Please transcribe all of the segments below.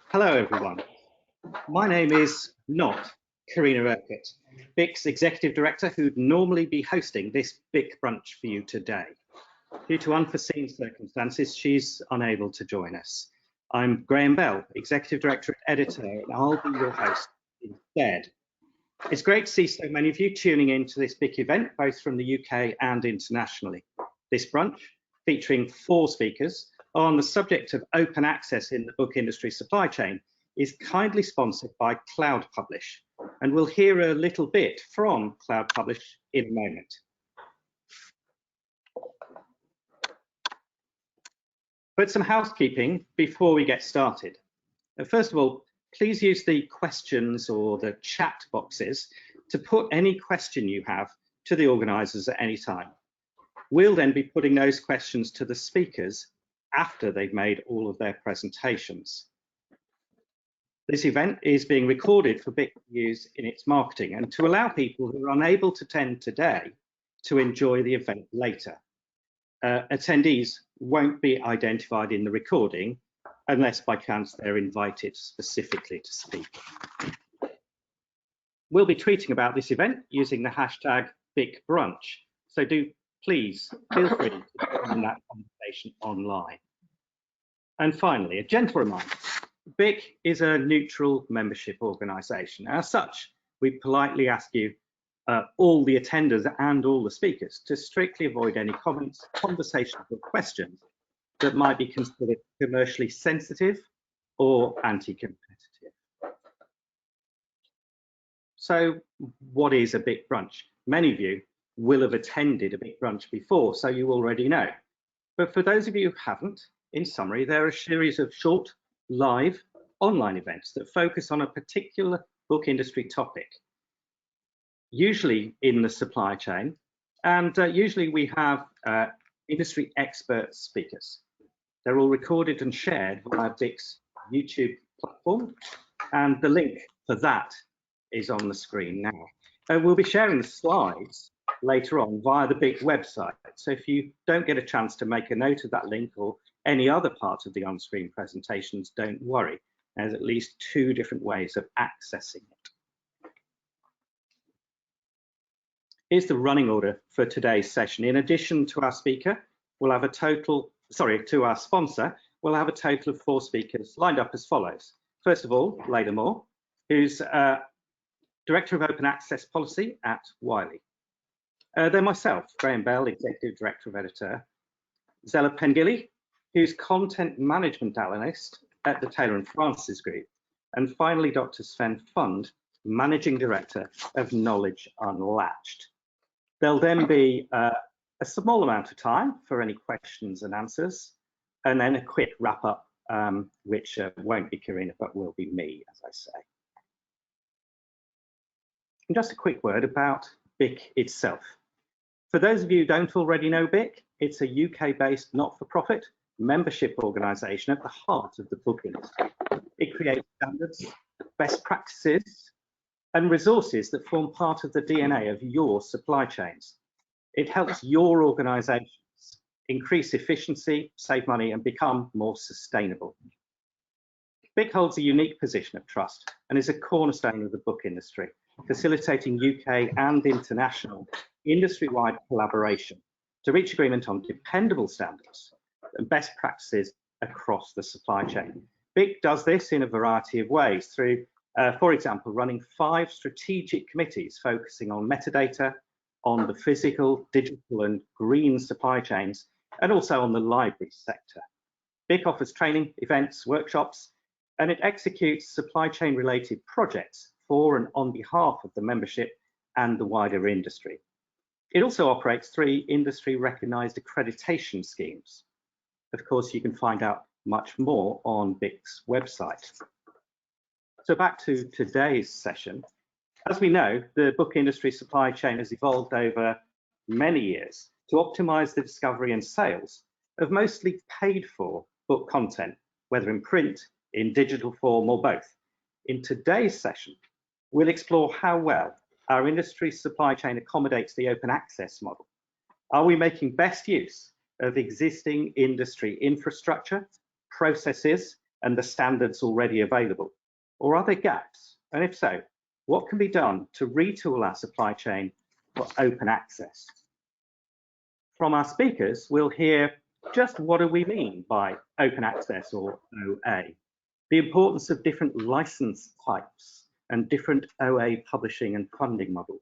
Hello everyone, my name is not Karina Urquhart, BIC's Executive Director who'd normally be hosting this BIC Brunch for you today. Due to unforeseen circumstances, she's unable to join us. I'm Graham Bell, Executive Director and Editor, and I'll be your host instead. It's great to see so many of you tuning in to this BIC event, both from the UK and internationally. This brunch, featuring 4 speakers on the subject of open access in the book industry supply chain, is kindly sponsored by Cloud Publish, and we'll hear a little bit from Cloud Publish in a moment. But some housekeeping before we get started. First of all, please use the questions or the chat boxes to put any question you have to the organisers at any time. We'll then be putting those questions to the speakers after they've made all of their presentations. This event is being recorded for BIC use in its marketing and to allow people who are unable to attend today to enjoy the event later. Attendees won't be identified in the recording unless by chance they're invited specifically to speak. We'll be tweeting about this event using the hashtag BIC Brunch, so do please feel free to join that conversation online. And finally, a gentle reminder, BIC is a neutral membership organisation. As such, we politely ask you, all the attenders and all the speakers, to strictly avoid any comments, conversations or questions that might be considered commercially sensitive or anti-competitive. So what is a BIC Brunch? Many of you will have attended a BIC Brunch before, so you already know. But for those of you who haven't, in summary, there are a series of short, live, online events that focus on a particular book industry topic, usually in the supply chain, and usually we have industry expert speakers. They're all recorded and shared via BIC's YouTube platform, and the link for that is on the screen now. We'll be sharing the slides later on via the BIC website, so if you don't get a chance to make a note of that link or any other part of the on-screen presentations, don't worry. There's at least 2 different ways of accessing it. Here's the running order for today's session. In addition to our speaker, we'll have a total, to our sponsor, we'll have a total of 4 speakers lined up as follows. First of all, Leda Moore, who's Director of Open Access Policy at Wiley. Then myself, Graham Bell, Executive Director of Editor. Zella Pengilly, who's Content Management Analyst at the Taylor & Francis Group. And finally, Dr. Sven Fund, Managing Director of Knowledge Unlatched. There'll then be a small amount of time for any questions and answers, and then a quick wrap up, which won't be Karina, but will be me, as I say. And just a quick word about BIC itself. For those of you who don't already know BIC, it's a UK-based not-for-profit membership organisation at the heart of the book industry. It creates standards, best practices, and resources that form part of the DNA of your supply chains. It helps your organisations increase efficiency, save money, and become more sustainable. BIC holds a unique position of trust and is a cornerstone of the book industry, facilitating UK and international industry-wide collaboration to reach agreement on dependable standards and best practices across the supply chain. BIC does this in a variety of ways through, for example, running 5 strategic committees focusing on metadata, on the physical, digital and green supply chains, and also on the library sector. BIC offers training, events, workshops, and it executes supply chain related projects for and on behalf of the membership and the wider industry. It also operates 3 industry recognised accreditation schemes. Of course, you can find out much more on BIC's website. So back to today's session. As we know, the book industry supply chain has evolved over many years to optimise the discovery and sales of mostly paid for book content, whether in print, in digital form or both. In today's session, We'll explore how well our industry supply chain accommodates the open access model. Are we making best use of existing industry infrastructure, processes, and the standards already available? Or are there gaps? And if so, what can be done to retool our supply chain for open access? From our speakers, we'll hear just what do we mean by open access or OA, the importance of different license types and different OA publishing and funding models.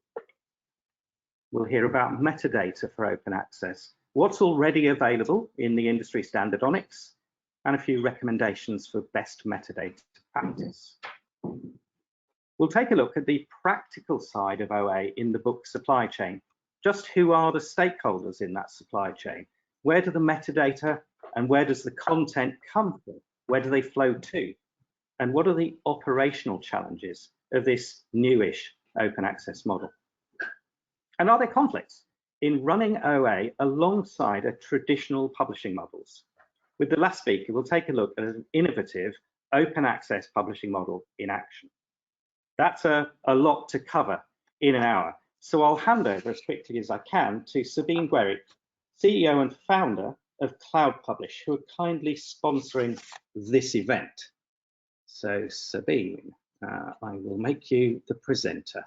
We'll hear about metadata for open access, what's already available in the industry standard ONIX, and a few recommendations for best metadata practice. We'll take a look at the practical side of OA in the book supply chain. Just who are the stakeholders in that supply chain? Where do the metadata and where does the content come from? Where do they flow to? And what are the operational challenges of this newish open access model? And are there conflicts in running OA alongside traditional publishing models? With the last speaker, we'll take a look at an innovative open access publishing model in action. That's a lot to cover in an hour. So I'll hand over as quickly as I can to Sabine Gueric, CEO and founder of Cloud Publish, who are kindly sponsoring this event. So Sabine, I will make you the presenter.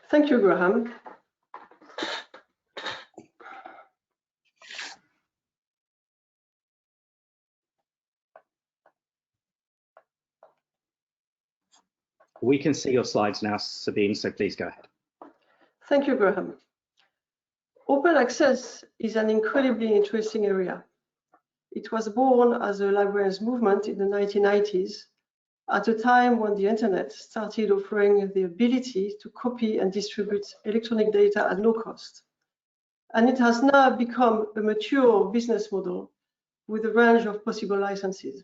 Thank you, Graham. We can see your slides now, Sabine, so please go ahead. Thank you, Graham. Open access is an incredibly interesting area. It was born as a librarians movement in the 1990s, at a time when the internet started offering the ability to copy and distribute electronic data at no cost. And it has now become a mature business model with a range of possible licenses.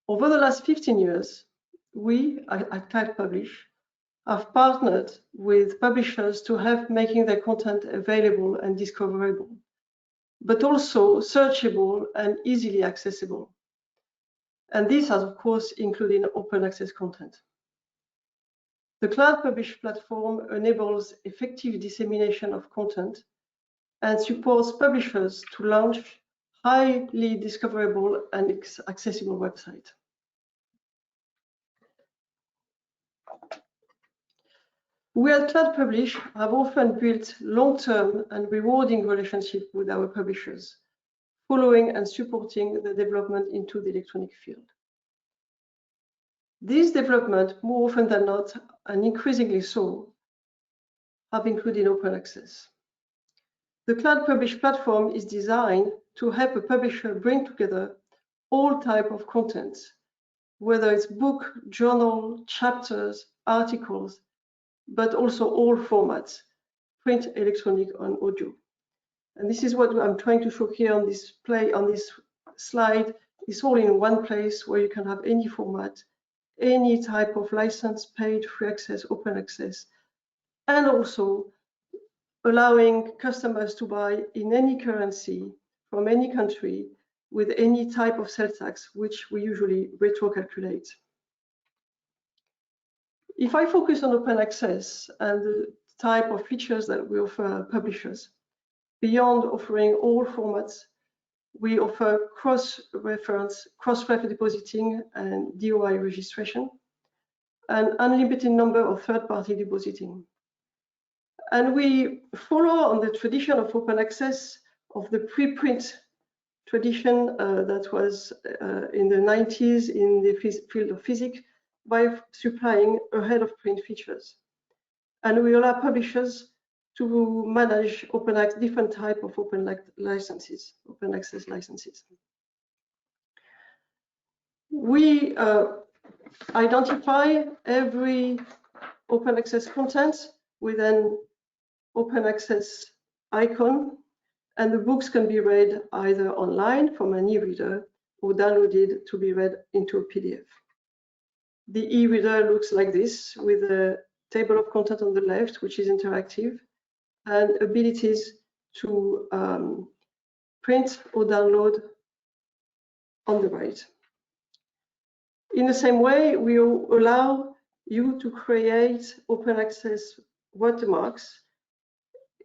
Over the last 15 years, we at Cloud Publish have partnered with publishers to help making their content available and discoverable, but also searchable and easily accessible. And this has, of course, included open access content. The Cloud Publish platform enables effective dissemination of content and supports publishers to launch highly discoverable and accessible websites. We at Cloud Publish have often built long-term and rewarding relationships with our publishers, following and supporting the development into the electronic field. These developments, more often than not, and increasingly so, have included open access. The Cloud Publish platform is designed to help a publisher bring together all types of content, whether it's book, journal, chapters, articles, but also all formats, print, electronic, and audio. And this is what I'm trying to show here on this slide. It's all in one place where you can have any format, any type of license, paid, free access, open access, and also allowing customers to buy in any currency from any country with any type of sales tax, which we usually retro-calculate. If I focus on open access and the type of features that we offer publishers, beyond offering all formats, we offer cross-reference, cross-ref depositing and DOI registration, and unlimited number of third-party depositing. And we follow on the tradition of open access of the preprint tradition that was in the 90s in the field of physics, by supplying ahead of print features. And we allow publishers to manage different type of open licenses, open access licenses. We identify every open access content with an open access icon, and the books can be read either online from an e-reader or downloaded to be read into a PDF. The e-reader looks like this, with a table of content on the left, which is interactive, and abilities to print or download on the right. In the same way, we allow you to create open access watermarks.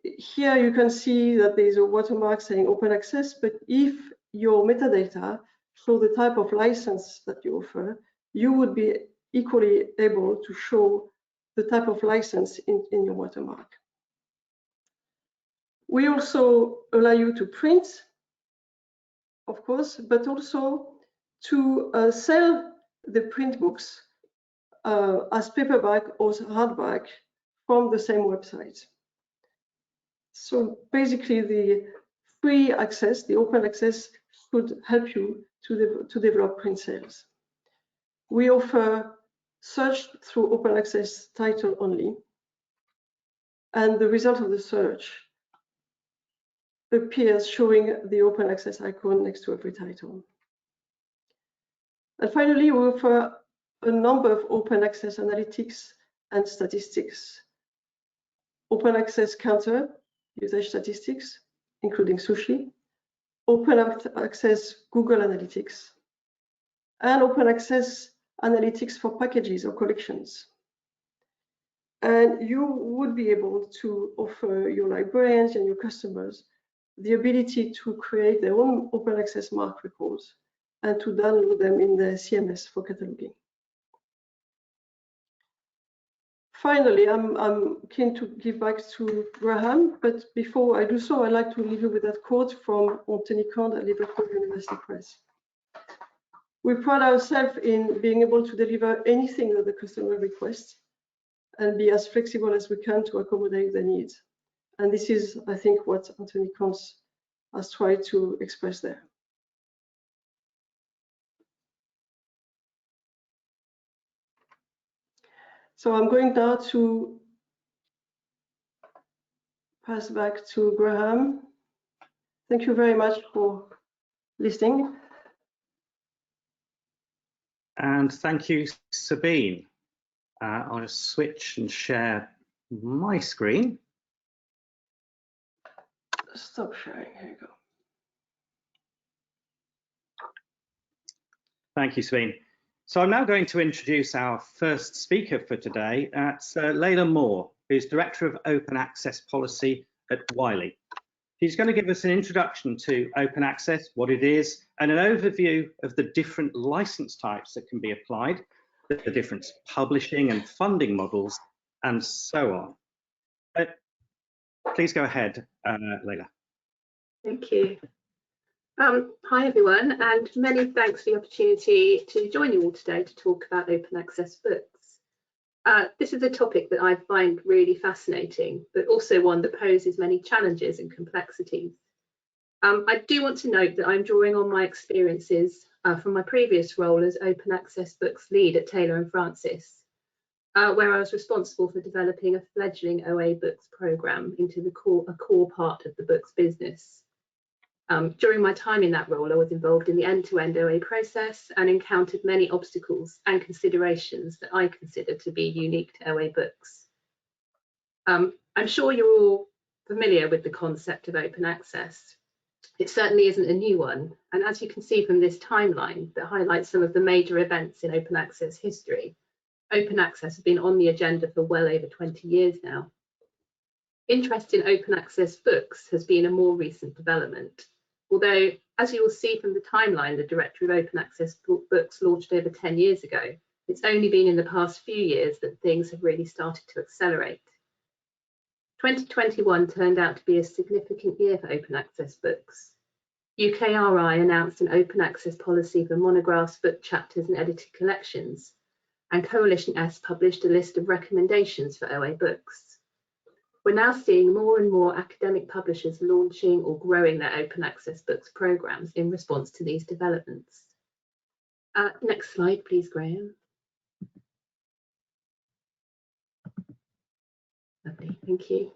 Here you can see that there is a watermark saying open access, but if your metadata show the type of license that you offer, you would be equally able to show the type of license in your watermark. We also allow you to print, of course, but also to sell the print books as paperback or hardback from the same website. So basically, the free access, the open access, could help you to develop print sales. We offer search through open access title only, and the result of the search appears showing the open access icon next to every title. And finally, we offer a number of open access analytics and statistics. Open access counter, usage statistics, including sushi, open access Google Analytics, and open access analytics for packages or collections. And you would be able to offer your librarians and your customers the ability to create their own open access MARC records and to download them in the CMS for cataloging. Finally, I'm keen to give back to Graham, but before I do so, I'd like to leave you with that quote from Anthony Cond at Liverpool University Press. We pride ourselves in being able to deliver anything that the customer requests and be as flexible as we can to accommodate their needs. And this is, I think, what Anthony Cond has tried to express there. So I'm going now to pass back to Graham. Thank you very much for listening. And thank you, Sabine. I'll switch and share my screen. Stop sharing, here you go. Thank you, Sabine. So I'm now going to introduce our first speaker for today. It's Layla Moore, who's Director of Open Access Policy at Wiley. She's going to give us an introduction to open access, what it is, and an overview of the different license types that can be applied, the different publishing and funding models, and so on. Please go ahead, Layla. Thank you. Hi everyone, and many thanks for the opportunity to join you all today to talk about open access books. This is a topic that I find really fascinating, but also one that poses many challenges and complexities. I do want to note that I'm drawing on my experiences from my previous role as Open Access Books lead at Taylor & Francis, where I was responsible for developing a fledgling OA Books programme into a core part of the books business. During my time in that role, I was involved in the end-to-end OA process and encountered many obstacles and considerations that I consider to be unique to OA Books. I'm sure you're all familiar with the concept of open access. It certainly isn't a new one, and as you can see from this timeline that highlights some of the major events in open access history, open access has been on the agenda for well over 20 years now. Interest in open access books has been a more recent development, although, as you will see from the timeline, the Directory of Open Access Books launched over 10 years ago. It's only been in the past few years that things have really started to accelerate. 2021 turned out to be a significant year for open access books. UKRI announced an open access policy for monographs, book chapters and edited collections, and Coalition S published a list of recommendations for OA books. We're now seeing more and more academic publishers launching or growing their open access books programs in response to these developments. Next slide, please, Graham. Lovely, thank you.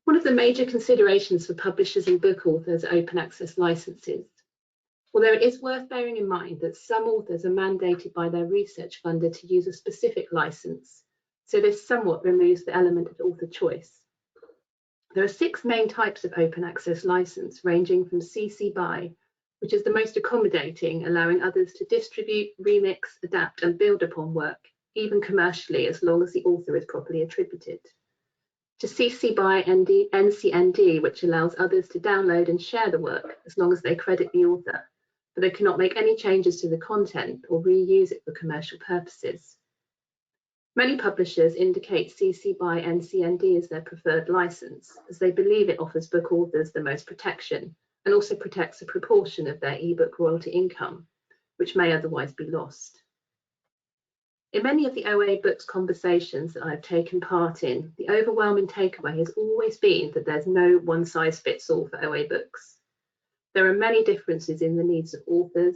One of the major considerations for publishers and book authors are open access licenses. Although it is worth bearing in mind that some authors are mandated by their research funder to use a specific license, so this somewhat removes the element of author choice. There are 6 main types of open access license, ranging from CC BY which is the most accommodating, allowing others to distribute, remix, adapt and build upon work, even commercially, as long as the author is properly attributed. To CC BY NCND, which allows others to download and share the work as long as they credit the author, but they cannot make any changes to the content or reuse it for commercial purposes. Many publishers indicate CC BY NCND as their preferred license, as they believe it offers book authors the most protection and also protects a proportion of their ebook royalty income, which may otherwise be lost. In many of the OA books conversations that I've taken part in, the overwhelming takeaway has always been that there's no one-size-fits-all for OA books. There are many differences in the needs of authors.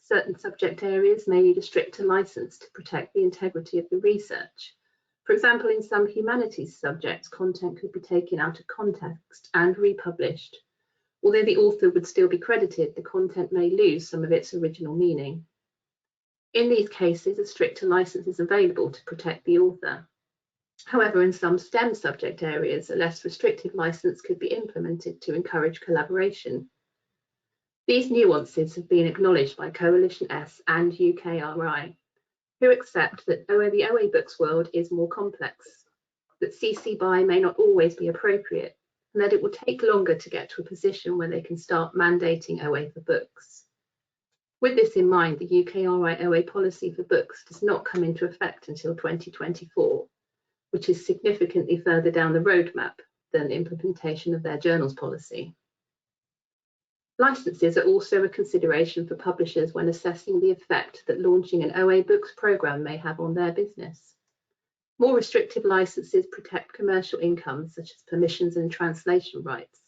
Certain subject areas may need a stricter license to protect the integrity of the research. For example, in some humanities subjects, content could be taken out of context and republished. Although the author would still be credited, the content may lose some of its original meaning. In these cases, a stricter license is available to protect the author. However, in some STEM subject areas, a less restrictive license could be implemented to encourage collaboration. These nuances have been acknowledged by Coalition S and UKRI, who accept that the OA books world is more complex, that CC BY may not always be appropriate, and that it will take longer to get to a position where they can start mandating OA for books. With this in mind, the UKRI OA policy for books does not come into effect until 2024, which is significantly further down the roadmap than the implementation of their journals policy. Licenses are also a consideration for publishers when assessing the effect that launching an OA books program may have on their business. More restrictive licenses protect commercial income, such as permissions and translation rights.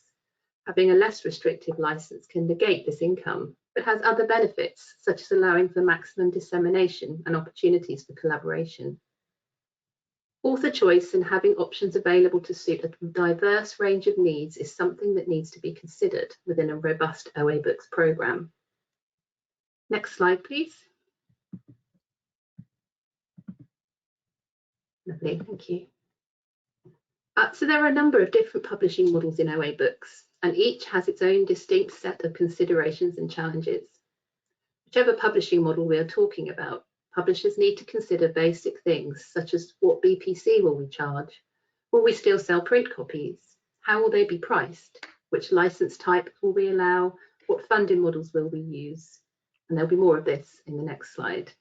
Having a less restrictive license can negate this income, but has other benefits, such as allowing for maximum dissemination and opportunities for collaboration. Author choice and having options available to suit a diverse range of needs is something that needs to be considered within a robust OA books program. Next slide, please. Lovely, thank you. So there are a number of different publishing models in OA books, and each has its own distinct set of considerations and challenges. Whichever publishing model we are talking about, publishers need to consider basic things such as what BPC will we charge? Will we still sell print copies? How will they be priced? Which license type will we allow? What funding models will we use? And there'll be more of this in the next slide.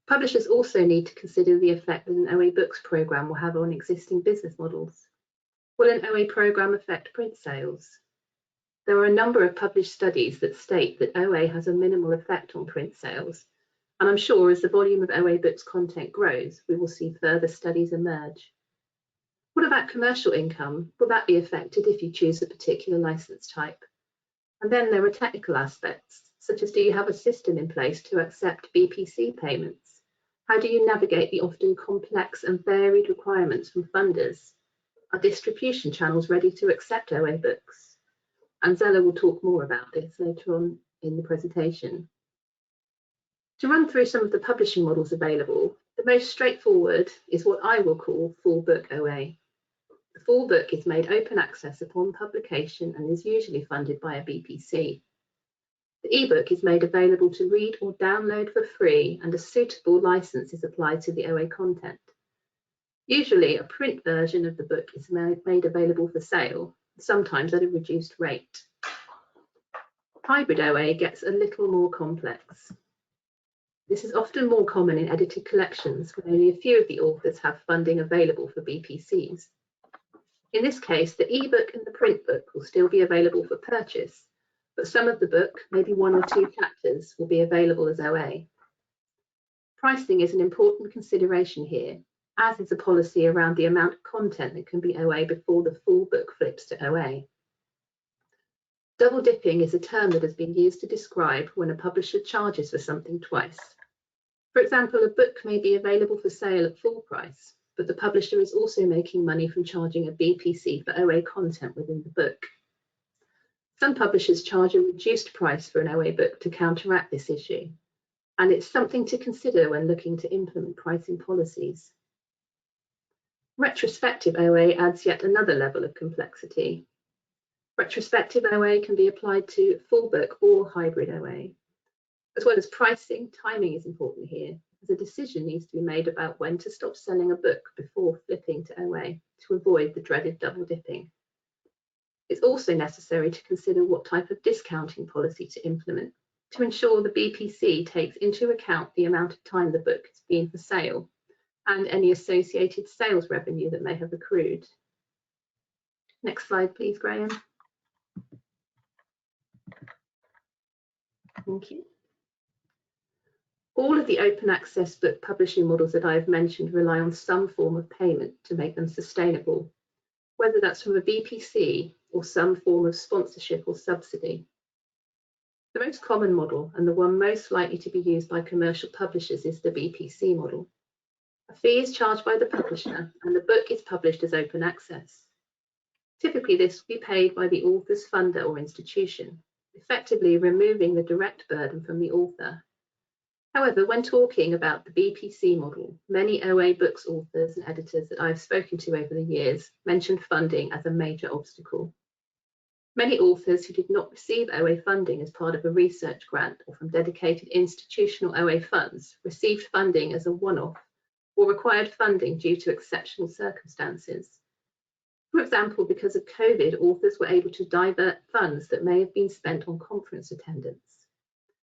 Publishers also need to consider the effect that an OA books program will have on existing business models. Will an OA program affect print sales? There are a number of published studies that state that OA has a minimal effect on print sales. And I'm sure as the volume of OA books content grows, we will see further studies emerge. What about commercial income? Will that be affected if you choose a particular license type? And then there are technical aspects, such as do you have a system in place to accept BPC payments? How do you navigate the often complex and varied requirements from funders? Are distribution channels ready to accept OA books? And Zella will talk more about this later on in the presentation. To run through some of the publishing models available, the most straightforward is what I will call full book OA. The full book is made open access upon publication and is usually funded by a BPC. The ebook is made available to read or download for free, and a suitable license is applied to the OA content. Usually, a print version of the book is made available for sale, sometimes at a reduced rate. Hybrid OA gets a little more complex. This is often more common in edited collections when only a few of the authors have funding available for BPCs. In this case, the ebook and the print book will still be available for purchase, but some of the book, maybe 1 or 2 chapters, will be available as OA. Pricing is an important consideration here, as is a policy around the amount of content that can be OA before the full book flips to OA. Double dipping is a term that has been used to describe when a publisher charges for something twice. For example, a book may be available for sale at full price, but the publisher is also making money from charging a BPC for OA content within the book. Some publishers charge a reduced price for an OA book to counteract this issue, and it's something to consider when looking to implement pricing policies. Retrospective OA adds yet another level of complexity. Retrospective OA can be applied to full book or hybrid OA. As well as pricing, timing is important here, as a decision needs to be made about when to stop selling a book before flipping to OA to avoid the dreaded double dipping. It's also necessary to consider what type of discounting policy to implement to ensure the BPC takes into account the amount of time the book has been for sale and any associated sales revenue that may have accrued. Next slide, please, Graham. Thank you. All of the open access book publishing models that I have mentioned rely on some form of payment to make them sustainable, whether that's from a BPC or some form of sponsorship or subsidy. The most common model and the one most likely to be used by commercial publishers is the BPC model. A fee is charged by the publisher and the book is published as open access. Typically, this will be paid by the author's funder or institution, effectively removing the direct burden from the author. However, when talking about the BPC model, many OA books authors and editors that I've spoken to over the years mentioned funding as a major obstacle. Many authors who did not receive OA funding as part of a research grant or from dedicated institutional OA funds received funding as a one-off or required funding due to exceptional circumstances. For example, because of COVID, authors were able to divert funds that may have been spent on conference attendance.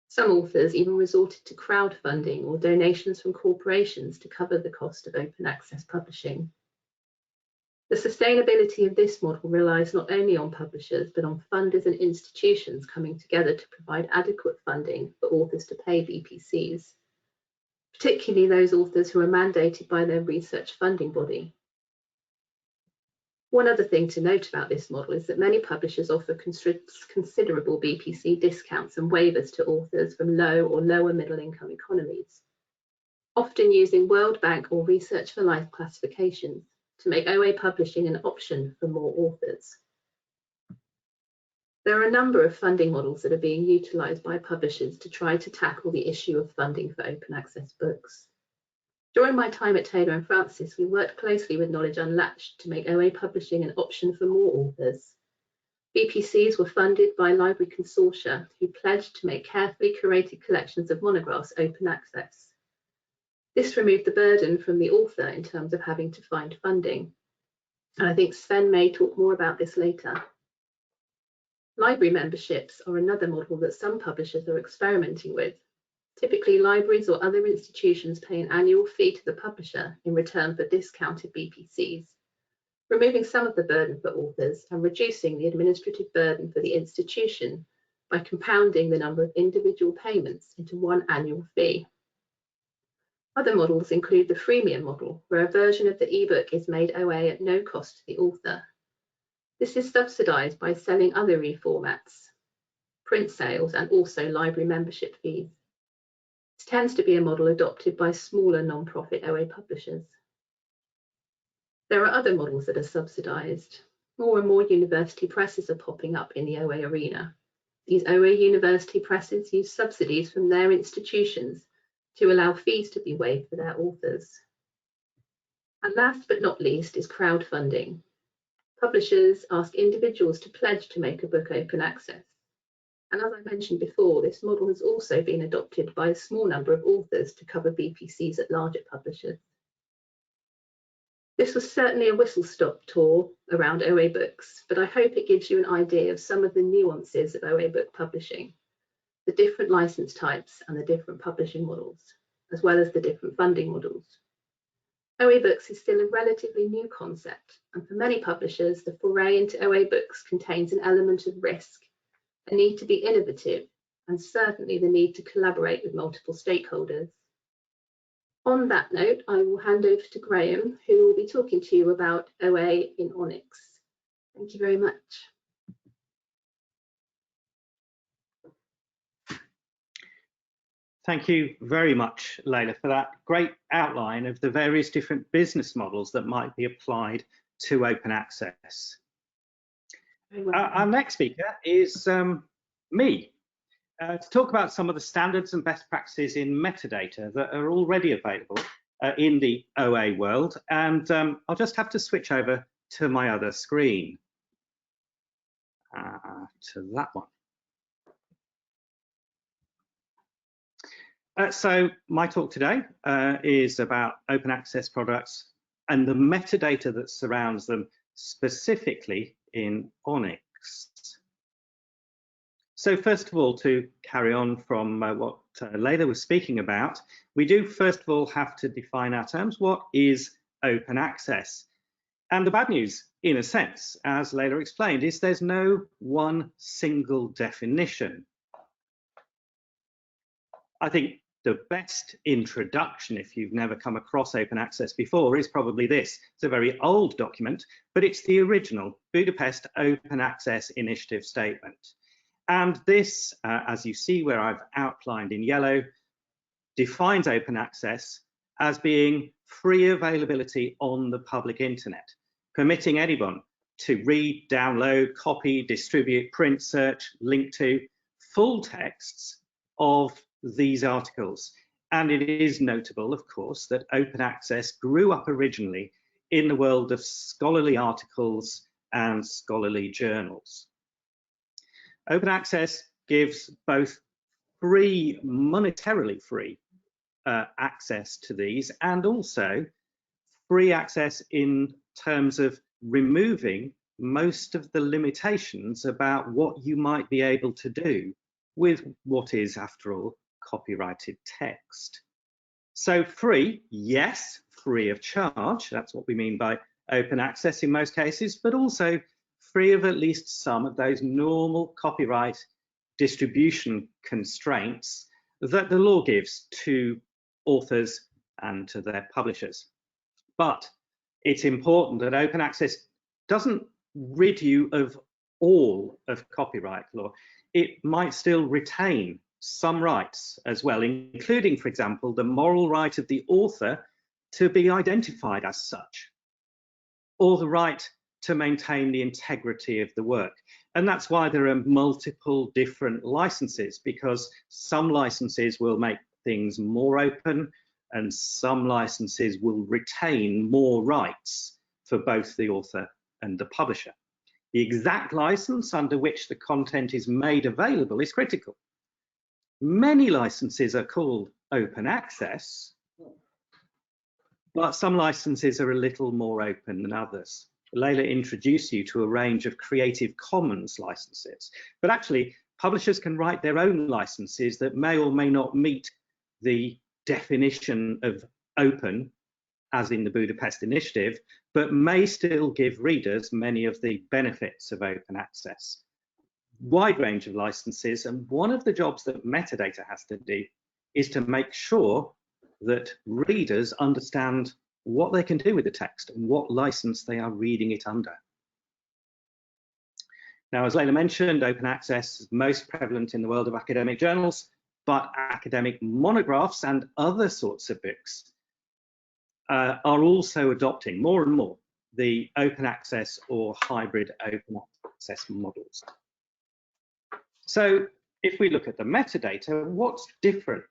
Some authors even resorted to crowdfunding or donations from corporations to cover the cost of open access publishing. The sustainability of this model relies not only on publishers, but on funders and institutions coming together to provide adequate funding for authors to pay BPCs, particularly those authors who are mandated by their research funding body. One other thing to note about this model is that many publishers offer considerable BPC discounts and waivers to authors from low or lower middle income economies, often using World Bank or Research for Life classifications to make OA publishing an option for more authors. There are a number of funding models that are being utilised by publishers to try to tackle the issue of funding for open access books. During my time at Taylor & Francis, we worked closely with Knowledge Unlatched to make OA publishing an option for more authors. BPCs were funded by library consortia who pledged to make carefully curated collections of monographs open access. This removed the burden from the author in terms of having to find funding. And I think Sven may talk more about this later. Library memberships are another model that some publishers are experimenting with. Typically, libraries or other institutions pay an annual fee to the publisher in return for discounted BPCs, removing some of the burden for authors and reducing the administrative burden for the institution by compounding the number of individual payments into one annual fee. Other models include the freemium model, where a version of the ebook is made OA at no cost to the author. This is subsidised by selling other reformats, print sales, and also library membership fees. This tends to be a model adopted by smaller non-profit OA publishers. There are other models that are subsidised. More and more university presses are popping up in the OA arena. These OA university presses use subsidies from their institutions to allow fees to be waived for their authors. And last but not least is crowdfunding. Publishers ask individuals to pledge to make a book open access. And as I mentioned before, this model has also been adopted by a small number of authors to cover BPCs at larger publishers. This was certainly a whistle-stop tour around OA books, but I hope it gives you an idea of some of the nuances of OA book publishing, the different license types and the different publishing models, as well as the different funding models. OA books is still a relatively new concept, and for many publishers, the foray into OA books contains an element of risk, a need to be innovative, and certainly the need to collaborate with multiple stakeholders. On that note, I will hand over to Graham, who will be talking to you about OA in ONIX. Thank you very much. Thank you very much, Layla, for that great outline of the various different business models that might be applied to open access. Our next speaker is me, to talk about some of the standards and best practices in metadata that are already available in the OA world. And I'll just have to switch over to my other screen. to that one. So my talk today is about open access products and the metadata that surrounds them, specifically in ONIX. So first of all, to carry on from what Leila was speaking about, we do first of all have to define our terms. What is open access? And the bad news, in a sense, as Leila explained, is there's no one single definition. I think the best introduction, if you've never come across open access before, is probably this. It's a very old document, but it's the original Budapest Open Access Initiative Statement. And this, as you see where I've outlined in yellow, defines open access as being free availability on the public internet, permitting anyone to read, download, copy, distribute, print, search, link to full texts of these articles. And it is notable, of course, that open access grew up originally in the world of scholarly articles and scholarly journals. Open access gives both free, monetarily free access to these, and also free access in terms of removing most of the limitations about what you might be able to do with what is, after all, copyrighted text. So free, yes, free of charge, that's what we mean by open access in most cases, but also free of at least some of those normal copyright distribution constraints that the law gives to authors and to their publishers. But it's important that open access doesn't rid you of all of copyright law. It might still retain some rights as well, including, for example, the moral right of the author to be identified as such, or the right to maintain the integrity of the work. And that's why there are multiple different licenses, because some licenses will make things more open and some licenses will retain more rights for both the author and the publisher. The exact license under which the content is made available is critical. Many licenses are called open access, but some licenses are a little more open than others. Leila introduced you to a range of Creative Commons licenses, but actually publishers can write their own licenses that may or may not meet the definition of open, as in the Budapest Initiative, but may still give readers many of the benefits of open access. Wide range of licenses, and one of the jobs that metadata has to do is to make sure that readers understand what they can do with the text and what license they are reading it under. Now, as Leila mentioned, open access is most prevalent in the world of academic journals, but academic monographs and other sorts of books are also adopting more and more the open access or hybrid open access models. So if we look at the metadata, what's different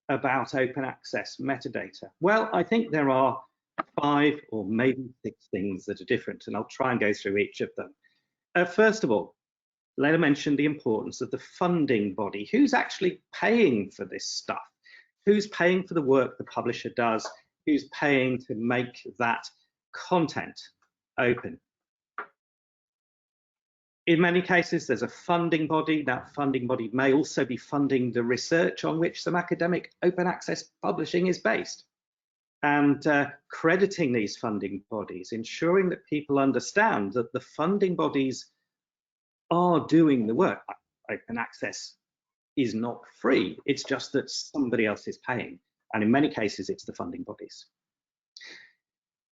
about open access metadata? Well, I think there are 5 or maybe 6 things that are different, and I'll try and go through each of them. First of all, Leila mentioned the importance of the funding body. Who's actually paying for this stuff? Who's paying for the work the publisher does? Who's paying to make that content open? In many cases, there's a funding body. That funding body may also be funding the research on which some academic open access publishing is based. And crediting these funding bodies, ensuring that people understand that the funding bodies are doing the work. Open access is not free, it's just that somebody else is paying. And in many cases, it's the funding bodies.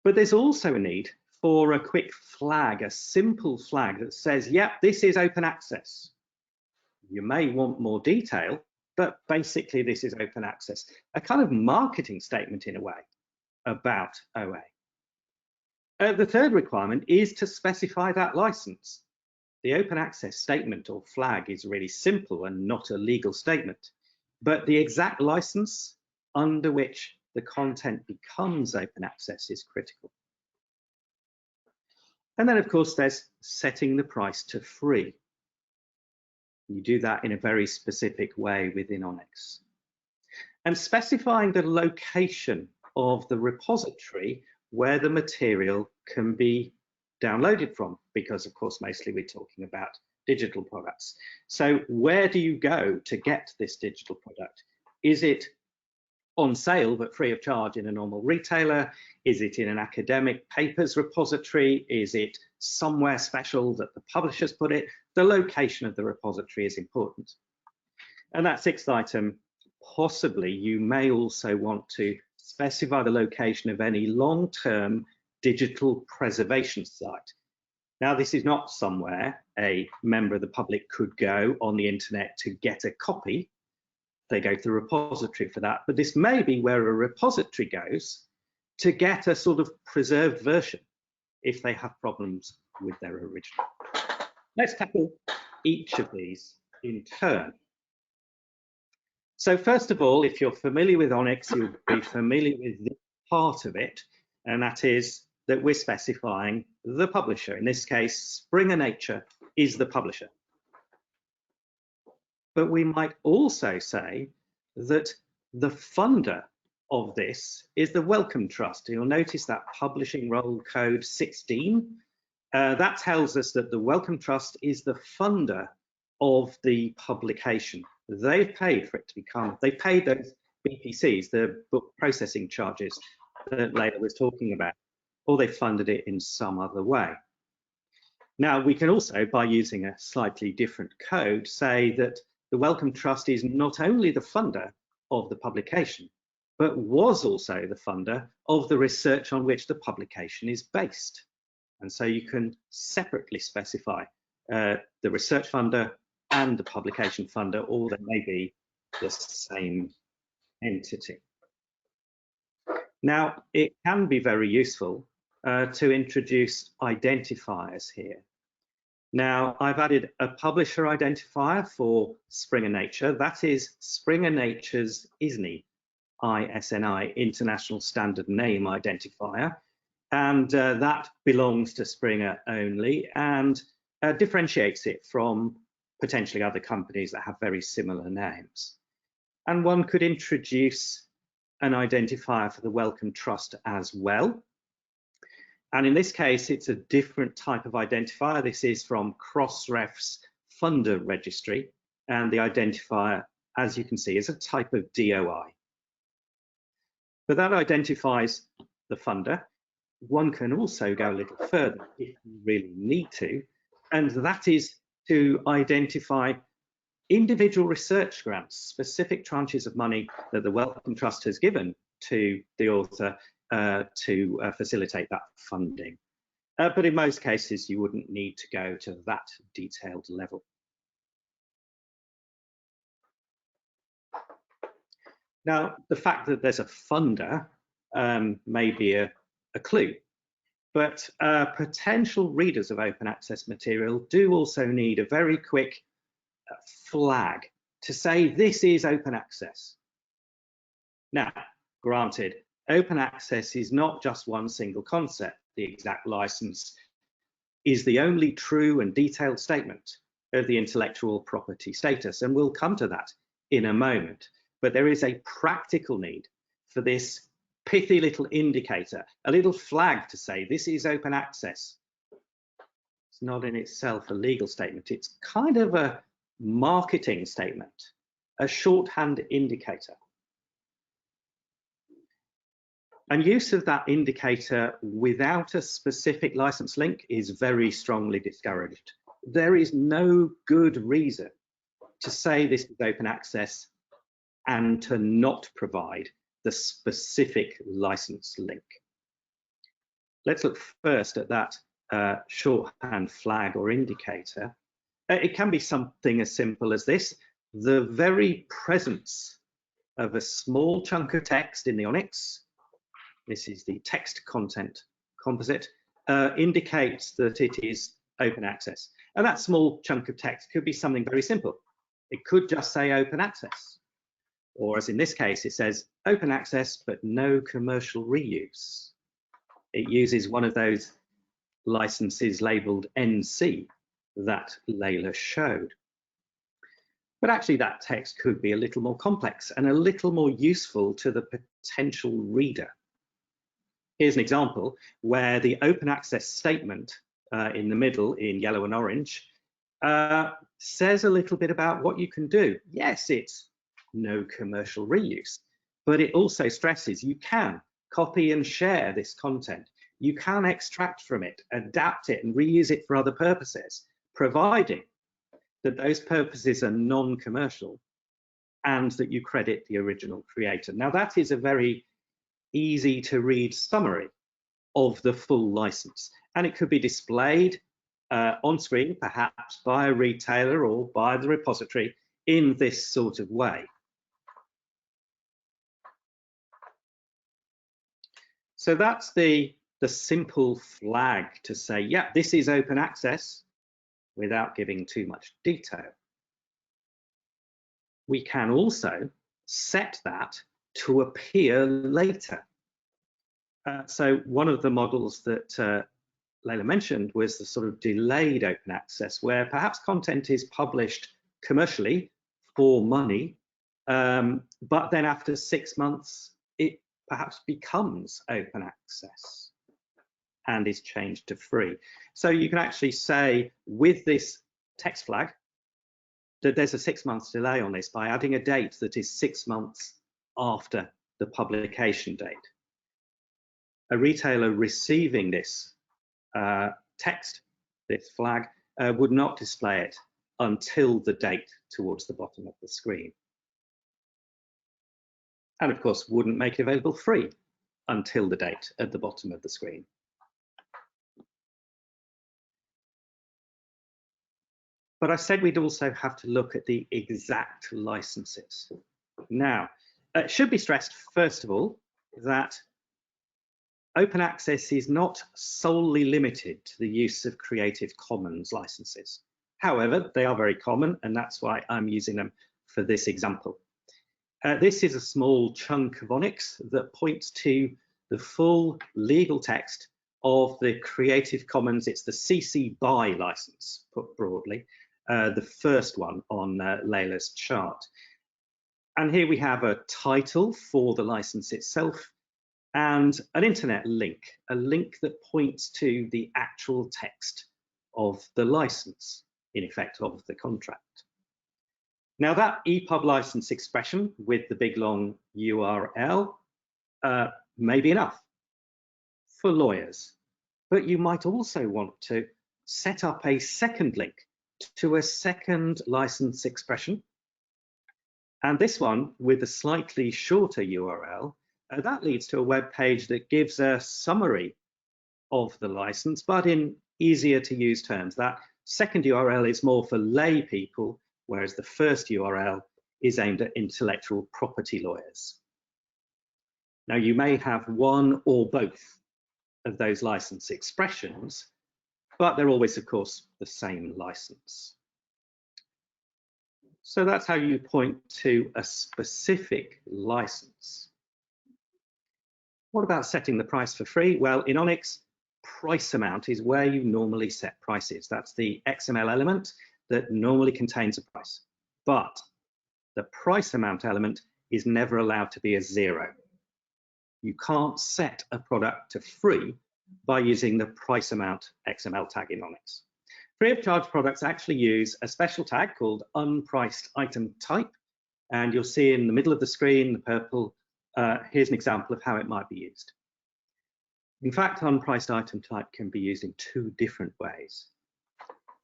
But there's also a need for a quick flag, a simple flag that says, yep, this is open access. You may want more detail, but basically this is open access. A kind of marketing statement in a way about OA. The third requirement is to specify that license. The open access statement or flag is really simple and not a legal statement, but the exact license under which the content becomes open access is critical. And then, of course, there's setting the price to free. You do that in a very specific way within ONIX. And specifying the location of the repository where the material can be downloaded from, because of course mostly we're talking about digital products. So where do you go to get this digital product? Is it on sale but free of charge in a normal retailer? Is it in an academic papers repository? Is it somewhere special that the publishers put it? The location of the repository is important. And that sixth item, possibly you may also want to specify the location of any long-term digital preservation site. Now, this is not somewhere a member of the public could go on the internet to get a copy. They go to the repository for that, but this may be where a repository goes to get a sort of preserved version if they have problems with their original. Let's tackle each of these in turn. So first of all, if you're familiar with ONIX, you'll be familiar with this part of it, and that is that we're specifying the publisher. In this case, Springer Nature is the publisher. But we might also say that the funder of this is the Wellcome Trust. You'll notice that publishing roll code 16. That tells us that the Wellcome Trust is the funder of the publication. They've paid for it to become, they paid those BPCs, the book processing charges that Leila was talking about, or they funded it in some other way. Now, we can also, by using a slightly different code, say that the Wellcome Trust is not only the funder of the publication, but was also the funder of the research on which the publication is based. And so you can separately specify the research funder and the publication funder, or they may be the same entity. Now, it can be very useful to introduce identifiers here. Now, I've added a publisher identifier for Springer Nature. That is Springer Nature's ISNI, ISNI, International Standard Name Identifier. And that belongs to Springer only and differentiates it from potentially other companies that have very similar names. And one could introduce an identifier for the Wellcome Trust as well. And in this case, it's a different type of identifier. This is from Crossref's funder registry. And the identifier, as you can see, is a type of DOI. But that identifies the funder. One can also go a little further if you really need to, and that is to identify individual research grants, specific tranches of money that the Wellcome Trust has given to the author to facilitate that funding. But in most cases, you wouldn't need to go to that detailed level. Now, the fact that there's a funder may be a clue, but potential readers of open access material do also need a very quick flag to say this is open access. Now, granted, open access is not just one single concept. The exact license is the only true and detailed statement of the intellectual property status, and we'll come to that in a moment. But there is a practical need for this pithy little indicator, a little flag to say this is open access. It's not in itself a legal statement. It's kind of a marketing statement, a shorthand indicator. And use of that indicator without a specific license link is very strongly discouraged. There is no good reason to say this is open access and to not provide the specific license link. Let's look first at that shorthand flag or indicator. It can be something as simple as this. The very presence of a small chunk of text in the ONIX, this is the text content composite, indicates that it is open access. And that small chunk of text could be something very simple. It could just say open access. Or as in this case, it says open access, but no commercial reuse. It uses one of those licenses labeled NC that Leila showed. But actually that text could be a little more complex and a little more useful to the potential reader. Here's an example where the open access statement in the middle in yellow and orange says a little bit about what you can do. Yes, it's no commercial reuse, but it also stresses you can copy and share this content. You can extract from it, adapt it, and reuse it for other purposes, providing that those purposes are non-commercial and that you credit the original creator. Now, that is a very easy to read summary of the full license, and it could be displayed on screen, perhaps by a retailer or by the repository in this sort of way. So that's the simple flag to say, yeah, this is open access without giving too much detail. We can also set that to appear later. So one of the models that Leila mentioned was the sort of delayed open access, where perhaps content is published commercially for money, but then after 6 months, it perhaps becomes open access and is changed to free. So you can actually say with this text flag that there's a 6 months delay on this by adding a date that is 6 months after the publication date. A retailer receiving this text, this flag, would not display it until the date towards the bottom of the screen. And of course, wouldn't make it available free until the date at the bottom of the screen. But I said we'd also have to look at the exact licenses. Now, it should be stressed, first of all, that open access is not solely limited to the use of Creative Commons licenses. However, they are very common, and that's why I'm using them for this example. This is a small chunk of ONIX that points to the full legal text of the Creative Commons. It's the CC BY license, put broadly, the first one on Leila's chart. And here we have a title for the license itself and an internet link, a link that points to the actual text of the license, in effect of the contract. Now that EPUB license expression with the big long URL may be enough for lawyers, but you might also want to set up a second link to a second license expression. And this one with a slightly shorter URL, that leads to a web page that gives a summary of the license, but in easier to use terms. That second URL is more for lay people, whereas the first URL is aimed at intellectual property lawyers. Now, you may have one or both of those license expressions, but they're always, of course, the same license. So that's how you point to a specific license. What about setting the price for free? Well, in ONIX, price amount is where you normally set prices. That's the XML element that normally contains a price. But the price amount element is never allowed to be a 0. You can't set a product to free by using the price amount XML tag in ONIX. Free of charge products actually use a special tag called unpriced item type, and you'll see in the middle of the screen, the purple, here's an example of how it might be used. In fact, unpriced item type can be used in 2 different ways.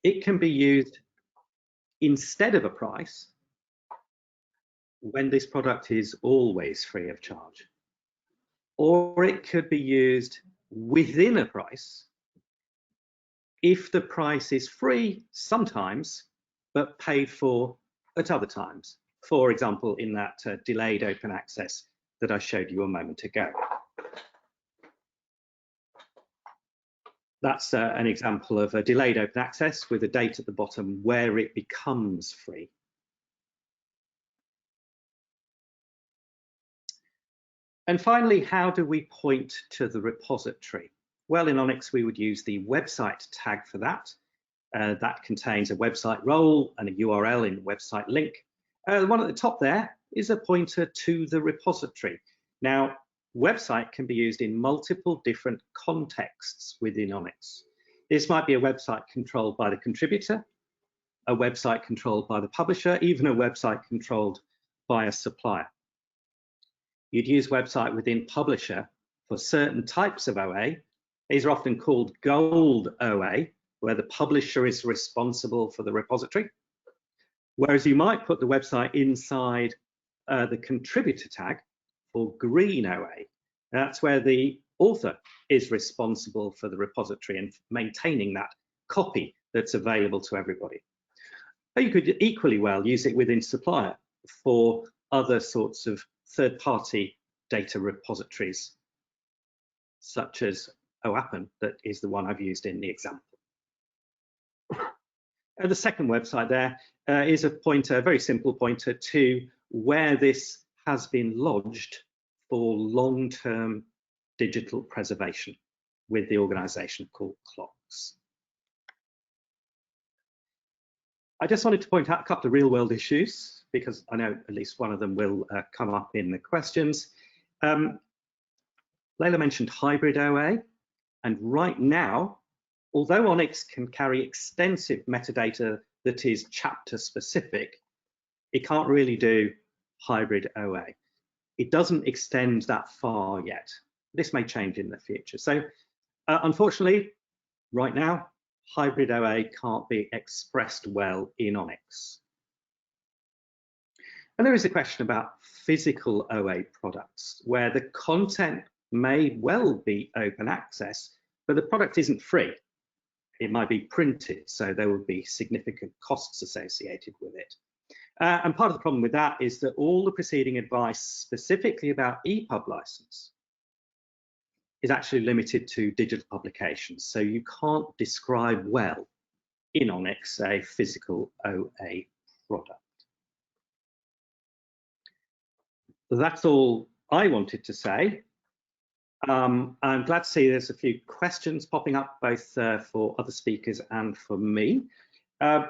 It can be used instead of a price when this product is always free of charge, or it could be used within a price if the price is free sometimes, but paid for at other times. For example, in that delayed open access that I showed you a moment ago. That's an example of a delayed open access with a date at the bottom where it becomes free. And finally, how do we point to the repository? Well, in ONIX, we would use the website tag for that. That contains a website role and a URL in the website link. The one at the top there is a pointer to the repository. Now, website can be used in multiple different contexts within ONIX. This might be a website controlled by the contributor, a website controlled by the publisher, even a website controlled by a supplier. You'd use website within publisher for certain types of OA. These are often called gold OA, where the publisher is responsible for the repository. Whereas you might put the website inside the contributor tag for green OA. That's where the author is responsible for the repository and maintaining that copy that's available to everybody. But you could equally well use it within supplier for other sorts of third-party data repositories, such as OAPN, that is the one I've used in the example. The second website there is a pointer, a very simple pointer to where this has been lodged for long-term digital preservation with the organization called CLOCKS. I just wanted to point out a couple of real-world issues, because I know at least one of them will come up in the questions. Layla mentioned hybrid OA, and right now, although ONIX can carry extensive metadata that is chapter specific, it can't really do hybrid OA. It doesn't extend that far yet. This may change in the future. So unfortunately, right now, hybrid OA can't be expressed well in ONIX. And there is a question about physical OA products, where the content may well be open access, but the product isn't free. It might be printed, so there would be significant costs associated with it. And part of the problem with that is that all the preceding advice specifically about EPUB license is actually limited to digital publications. So you can't describe well in ONIX a physical OA product. That's all I wanted to say. I'm glad to see there's a few questions popping up, both for other speakers and for me.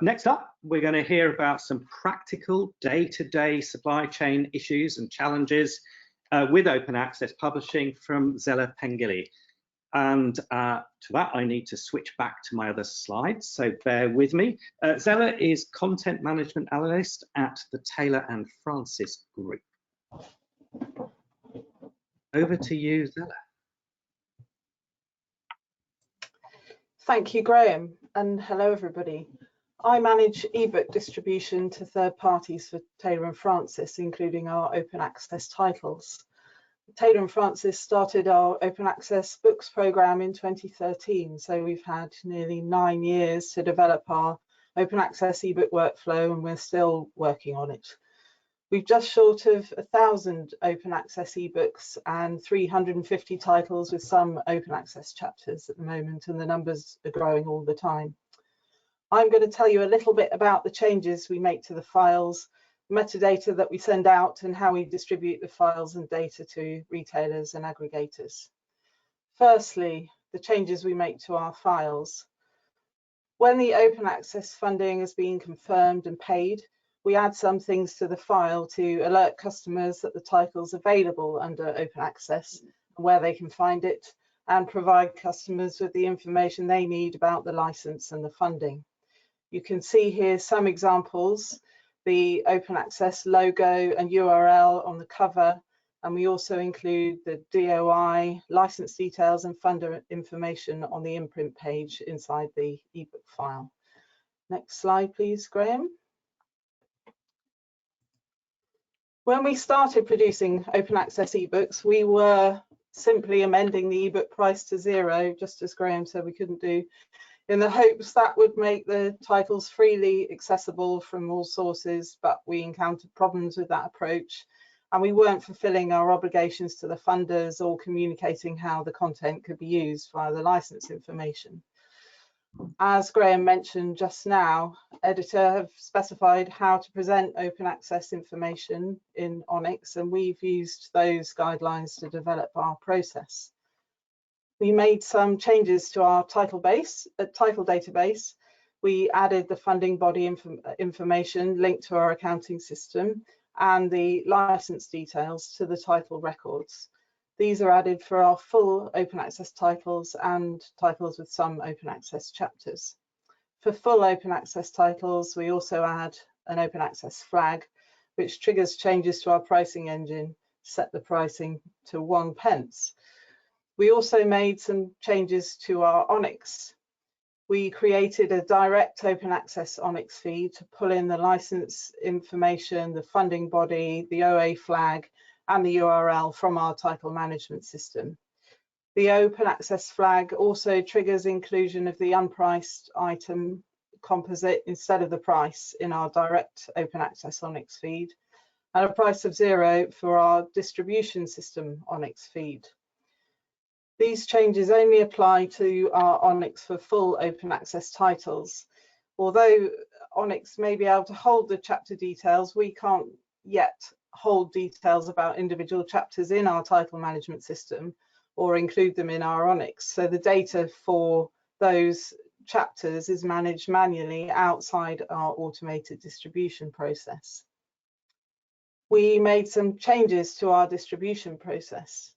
Next up, we're going to hear about some practical day-to-day supply chain issues and challenges with open access publishing from Zella Pengili. And to that, I need to switch back to my other slides, so bear with me. Zella is Content Management Analyst at the Taylor and Francis Group. Over to you, Zella. Thank you, Graham, and hello, everybody. I manage ebook distribution to third parties for Taylor and Francis, including our open access titles. Taylor and Francis started our open access books program in 2013, so we've had nearly 9 years to develop our open access ebook workflow, and we're still working on it. We've just short of 1,000 open access ebooks and 350 titles with some open access chapters at the moment, and the numbers are growing all the time. I'm going to tell you a little bit about the changes we make to the files, metadata that we send out, and how we distribute the files and data to retailers and aggregators. Firstly, the changes we make to our files. When the open access funding has been confirmed and paid, we add some things to the file to alert customers that the title's available under open access and where they can find it, and provide customers with the information they need about the license and the funding. You can see here some examples, the open access logo and URL on the cover, and we also include the DOI, license details and funder information on the imprint page inside the ebook file. Next slide, please, Graham. When we started producing open access ebooks, we were simply amending the ebook price to 0, just as Graham said we couldn't do, in the hopes that would make the titles freely accessible from all sources, but we encountered problems with that approach, and we weren't fulfilling our obligations to the funders or communicating how the content could be used via the license information. As Graham mentioned just now, editor have specified how to present open access information in ONIX, and we've used those guidelines to develop our process. We made some changes to our title database. we added the funding body information linked to our accounting system and the license details to the title records. These are added for our full open access titles and titles with some open access chapters. For full open access titles, we also add an open access flag, which triggers changes to our pricing engine, set the pricing to 1 pence. We also made some changes to our ONIX. We created a direct open access ONIX feed to pull in the license information, the funding body, the OA flag, and the URL from our title management system. The open access flag also triggers inclusion of the unpriced item composite instead of the price in our direct open access ONIX feed, and a price of 0 for our distribution system ONIX feed. These changes only apply to our ONIX for full open access titles. Although ONIX may be able to hold the chapter details, we can't yet hold details about individual chapters in our title management system or include them in our ONIX. So the data for those chapters is managed manually outside our automated distribution process. We made some changes to our distribution process.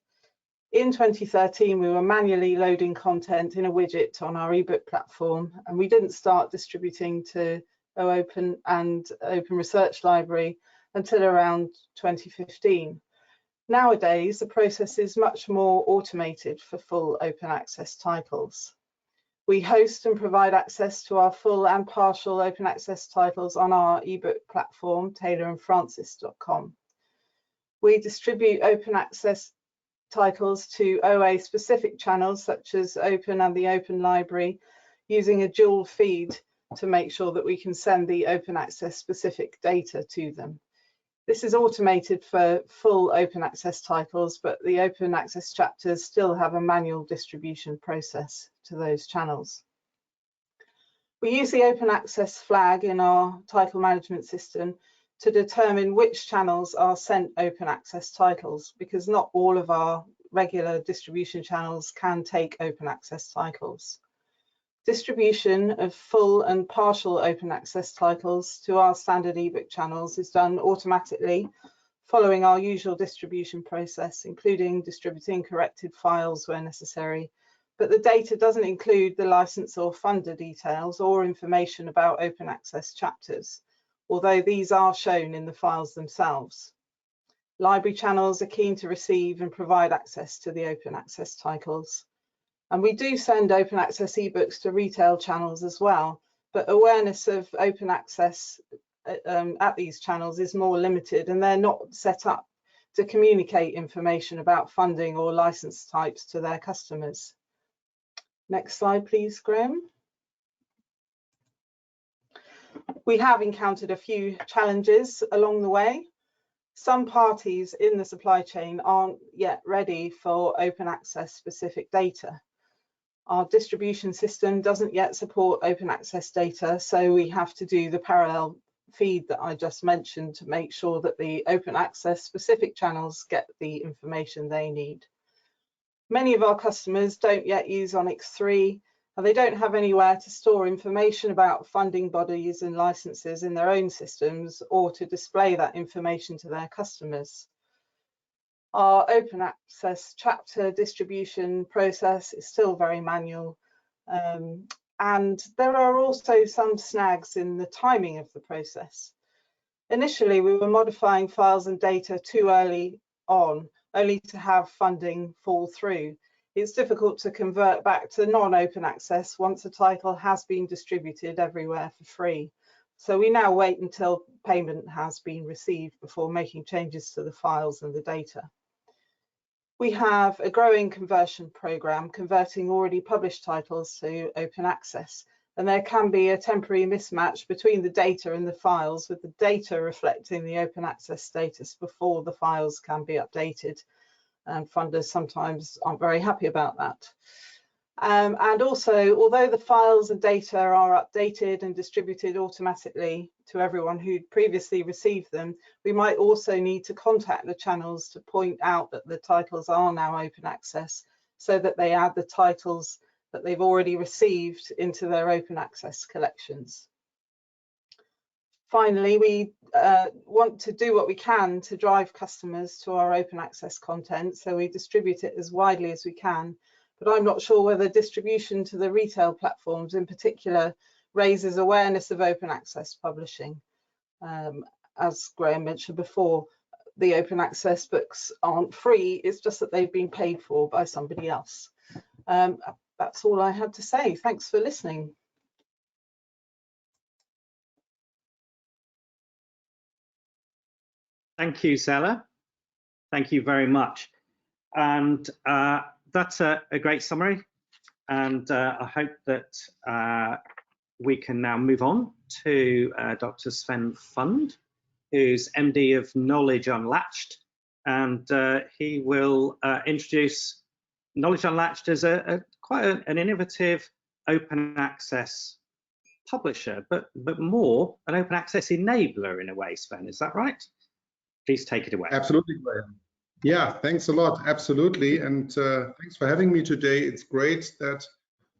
In 2013, we were manually loading content in a widget on our ebook platform, and we didn't start distributing to OOPEN and Open Research Library until around 2015. Nowadays, the process is much more automated for full open access titles. We host and provide access to our full and partial open access titles on our ebook platform, taylorandfrancis.com. We distribute open access titles to OA specific channels such as Open and the Open Library using a dual feed to make sure that we can send the open access specific data to them. This is automated for full open access titles, but the open access chapters still have a manual distribution process to those channels. We use the open access flag in our title management system to determine which channels are sent open access titles, because not all of our regular distribution channels can take open access titles. Distribution of full and partial open access titles to our standard ebook channels is done automatically following our usual distribution process, including distributing corrected files where necessary, but the data doesn't include the license or funder details or information about open access chapters, although these are shown in the files themselves. Library channels are keen to receive and provide access to the open access titles. And we do send open access ebooks to retail channels as well, but awareness of open access at these channels is more limited, and they're not set up to communicate information about funding or license types to their customers. Next slide, please, Graham. We have encountered a few challenges along the way. Some parties in the supply chain aren't yet ready for open access specific data. Our distribution system doesn't yet support open access data, so we have to do the parallel feed that I just mentioned to make sure that the open access specific channels get the information they need. Many of our customers don't yet use ONIX 3, and they don't have anywhere to store information about funding bodies and licenses in their own systems or to display that information to their customers. Our open access chapter distribution process is still very manual, and there are also some snags in the timing of the process. Initially, we were modifying files and data too early on, only to have funding fall through. It's difficult to convert back to non-open access once a title has been distributed everywhere for free. So we now wait until payment has been received before making changes to the files and the data. We have a growing conversion program converting already published titles to open access, and there can be a temporary mismatch between the data and the files, with the data reflecting the open access status before the files can be updated, and funders sometimes aren't very happy about that. And also, although the files and data are updated and distributed automatically to everyone who'd previously received them, we might also need to contact the channels to point out that the titles are now open access, so that they add the titles that they've already received into their open access collections. Finally, we want to do what we can to drive customers to our open access content, so we distribute it as widely as we can. But I'm not sure whether distribution to the retail platforms in particular raises awareness of open access publishing. As Graham mentioned before, the open access books aren't free, it's just that they've been paid for by somebody else. That's all I had to say. Thanks for listening. Thank you, Sela. Thank you very much. And that's a great summary. And I hope that we can now move on to Dr. Sven Fund, who's MD of Knowledge Unlatched. And he will introduce Knowledge Unlatched as quite an innovative open access publisher, but more an open access enabler in a way, Sven, is that right? Please take it away. Absolutely, Graham. Yeah, thanks a lot. Absolutely. And thanks for having me today. It's great that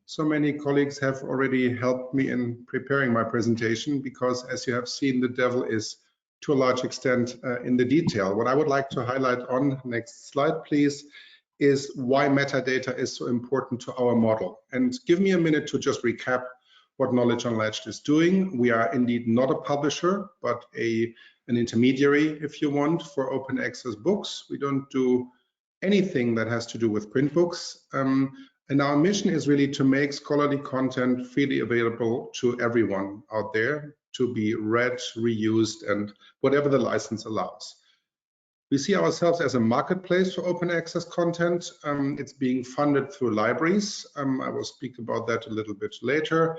so many colleagues have already helped me in preparing my presentation, because as you have seen, the devil is to a large extent in the detail. What I would like to highlight on, next slide, please, is why metadata is so important to our model. And give me a minute to just recap what Knowledge Unlatched is doing. We are indeed not a publisher, but an intermediary, if you want, for open access books. We don't do anything that has to do with print books. And our mission is really to make scholarly content freely available to everyone out there to be read, reused, and whatever the license allows. We see ourselves as a marketplace for open access content. It's being funded through libraries. I will speak about that a little bit later.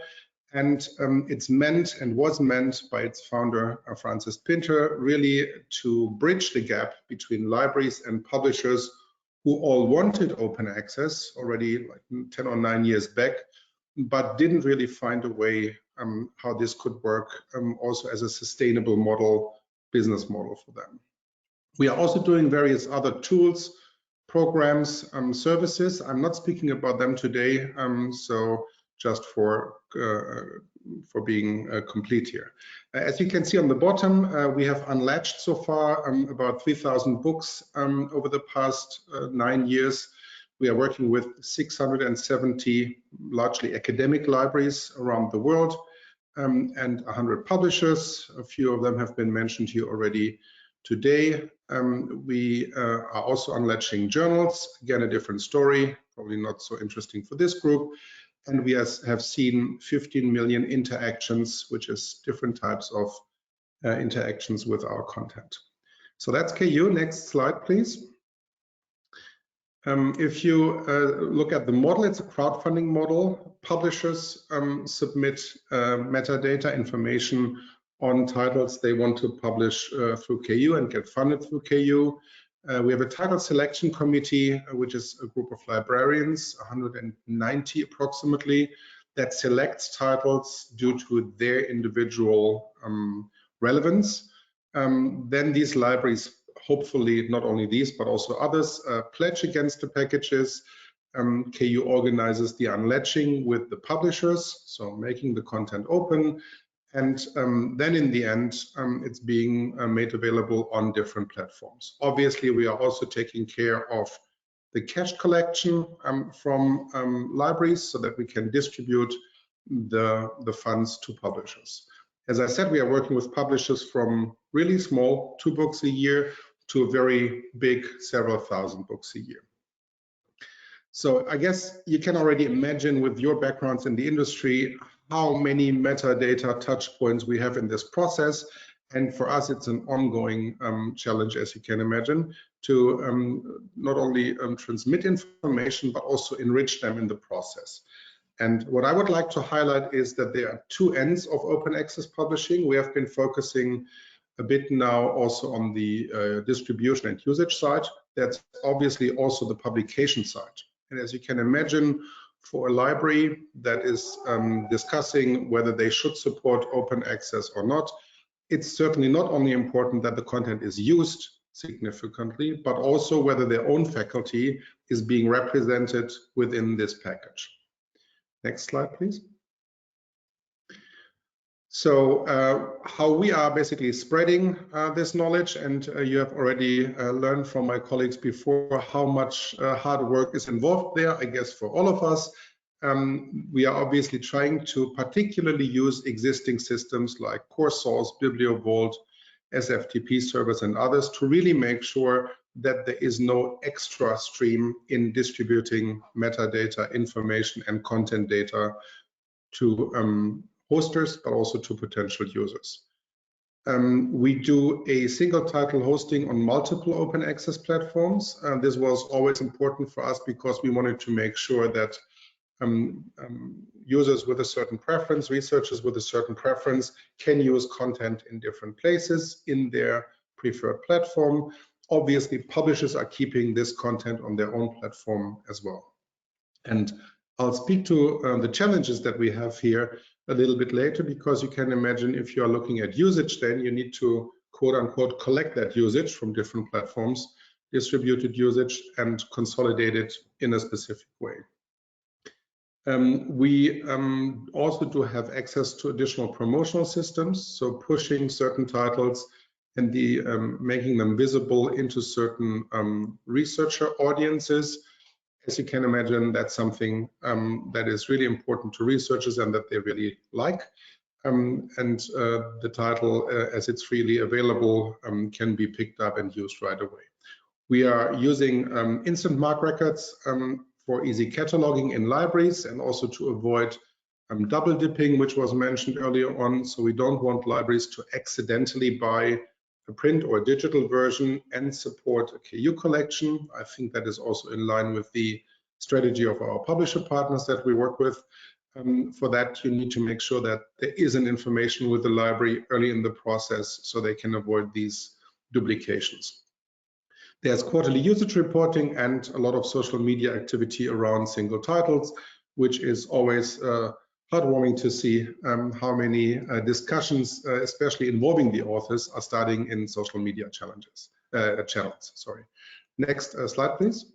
And it's meant and was meant by its founder, Francis Pinter, really to bridge the gap between libraries and publishers who all wanted open access already like 10 or 9 years back, but didn't really find a way how this could work also as a sustainable model, business model for them. We are also doing various other tools, programs, services. I'm not speaking about them today, so just for being complete here. As you can see on the bottom, we have unlatched so far about 3,000 books over the past 9 years. We are working with 670 largely academic libraries around the world and 100 publishers. A few of them have been mentioned here already today. We are also unlatching journals, again a different story, probably not so interesting for this group. And we have seen 15 million interactions, which is different types of interactions with our content. So that's KU. Next slide, please. If you look at the model, it's a crowdfunding model. Publishers submit metadata information on titles they want to publish through KU and get funded through KU. We have a title selection committee, which is a group of librarians, 190 approximately, that selects titles due to their individual relevance. Then these libraries, hopefully not only these, but also others, pledge against the packages. KU organizes the unlatching with the publishers, so making the content open. And then in the end, it's being made available on different platforms. Obviously, we are also taking care of the cash collection from libraries so that we can distribute the funds to publishers. As I said, we are working with publishers from really small, 2 books a year, to a very big, several thousand books a year. So I guess you can already imagine with your backgrounds in the industry how many metadata touch points we have in this process. And for us, it's an ongoing challenge, as you can imagine, to not only transmit information, but also enrich them in the process. And what I would like to highlight is that there are 2 ends of open access publishing. We have been focusing a bit now also on the distribution and usage side. That's obviously also the publication side. And as you can imagine, for a library that is discussing whether they should support open access or not, it's certainly not only important that the content is used significantly, but also whether their own faculty is being represented within this package. Next slide, please. So how we are basically spreading this knowledge, and you have already learned from my colleagues before how much hard work is involved there, I guess, for all of us. We are obviously trying to particularly use existing systems like CoreSource, BiblioVault, SFTP servers, and others to really make sure that there is no extra stream in distributing metadata, information, and content data to hosters, but also to potential users. We do a single title hosting on multiple open access platforms. This was always important for us because we wanted to make sure that users with a certain preference, researchers with a certain preference, can use content in different places in their preferred platform. Obviously, publishers are keeping this content on their own platform as well. And I'll speak to the challenges that we have here a little bit later, because you can imagine if you are looking at usage, then you need to quote unquote collect that usage from different platforms, distributed usage, and consolidate it in a specific way. We also do have access to additional promotional systems, so pushing certain titles and making them visible into certain researcher audiences. As you can imagine, that's something that is really important to researchers and that they really like. The title, as it's freely available, can be picked up and used right away. We are using instant mark records for easy cataloging in libraries, and also to avoid double dipping, which was mentioned earlier on. So we don't want libraries to accidentally buy a print or a digital version and support a KU collection. I think that is also in line with the strategy of our publisher partners that we work with. For that, you need to make sure that there is an information with the library early in the process so they can avoid these duplications. There's quarterly usage reporting and a lot of social media activity around single titles, which is always heartwarming to see how many discussions, especially involving the authors, are starting in social media channels. Sorry. Next slide, please.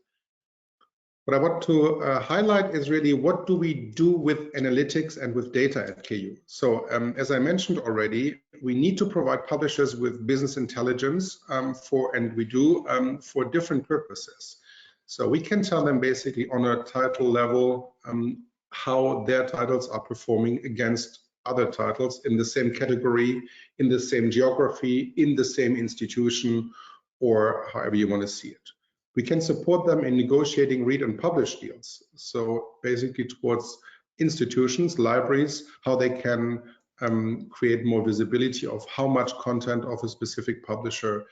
What I want to highlight is really what do we do with analytics and with data at KU. So as I mentioned already, we need to provide publishers with business intelligence and we do for different purposes. So we can tell them basically on a title level how their titles are performing against other titles in the same category, in the same geography, in the same institution, or however you want to see it. We can support them in negotiating read and publish deals. So basically towards institutions, libraries, how they can create more visibility of how much content of a specific publisher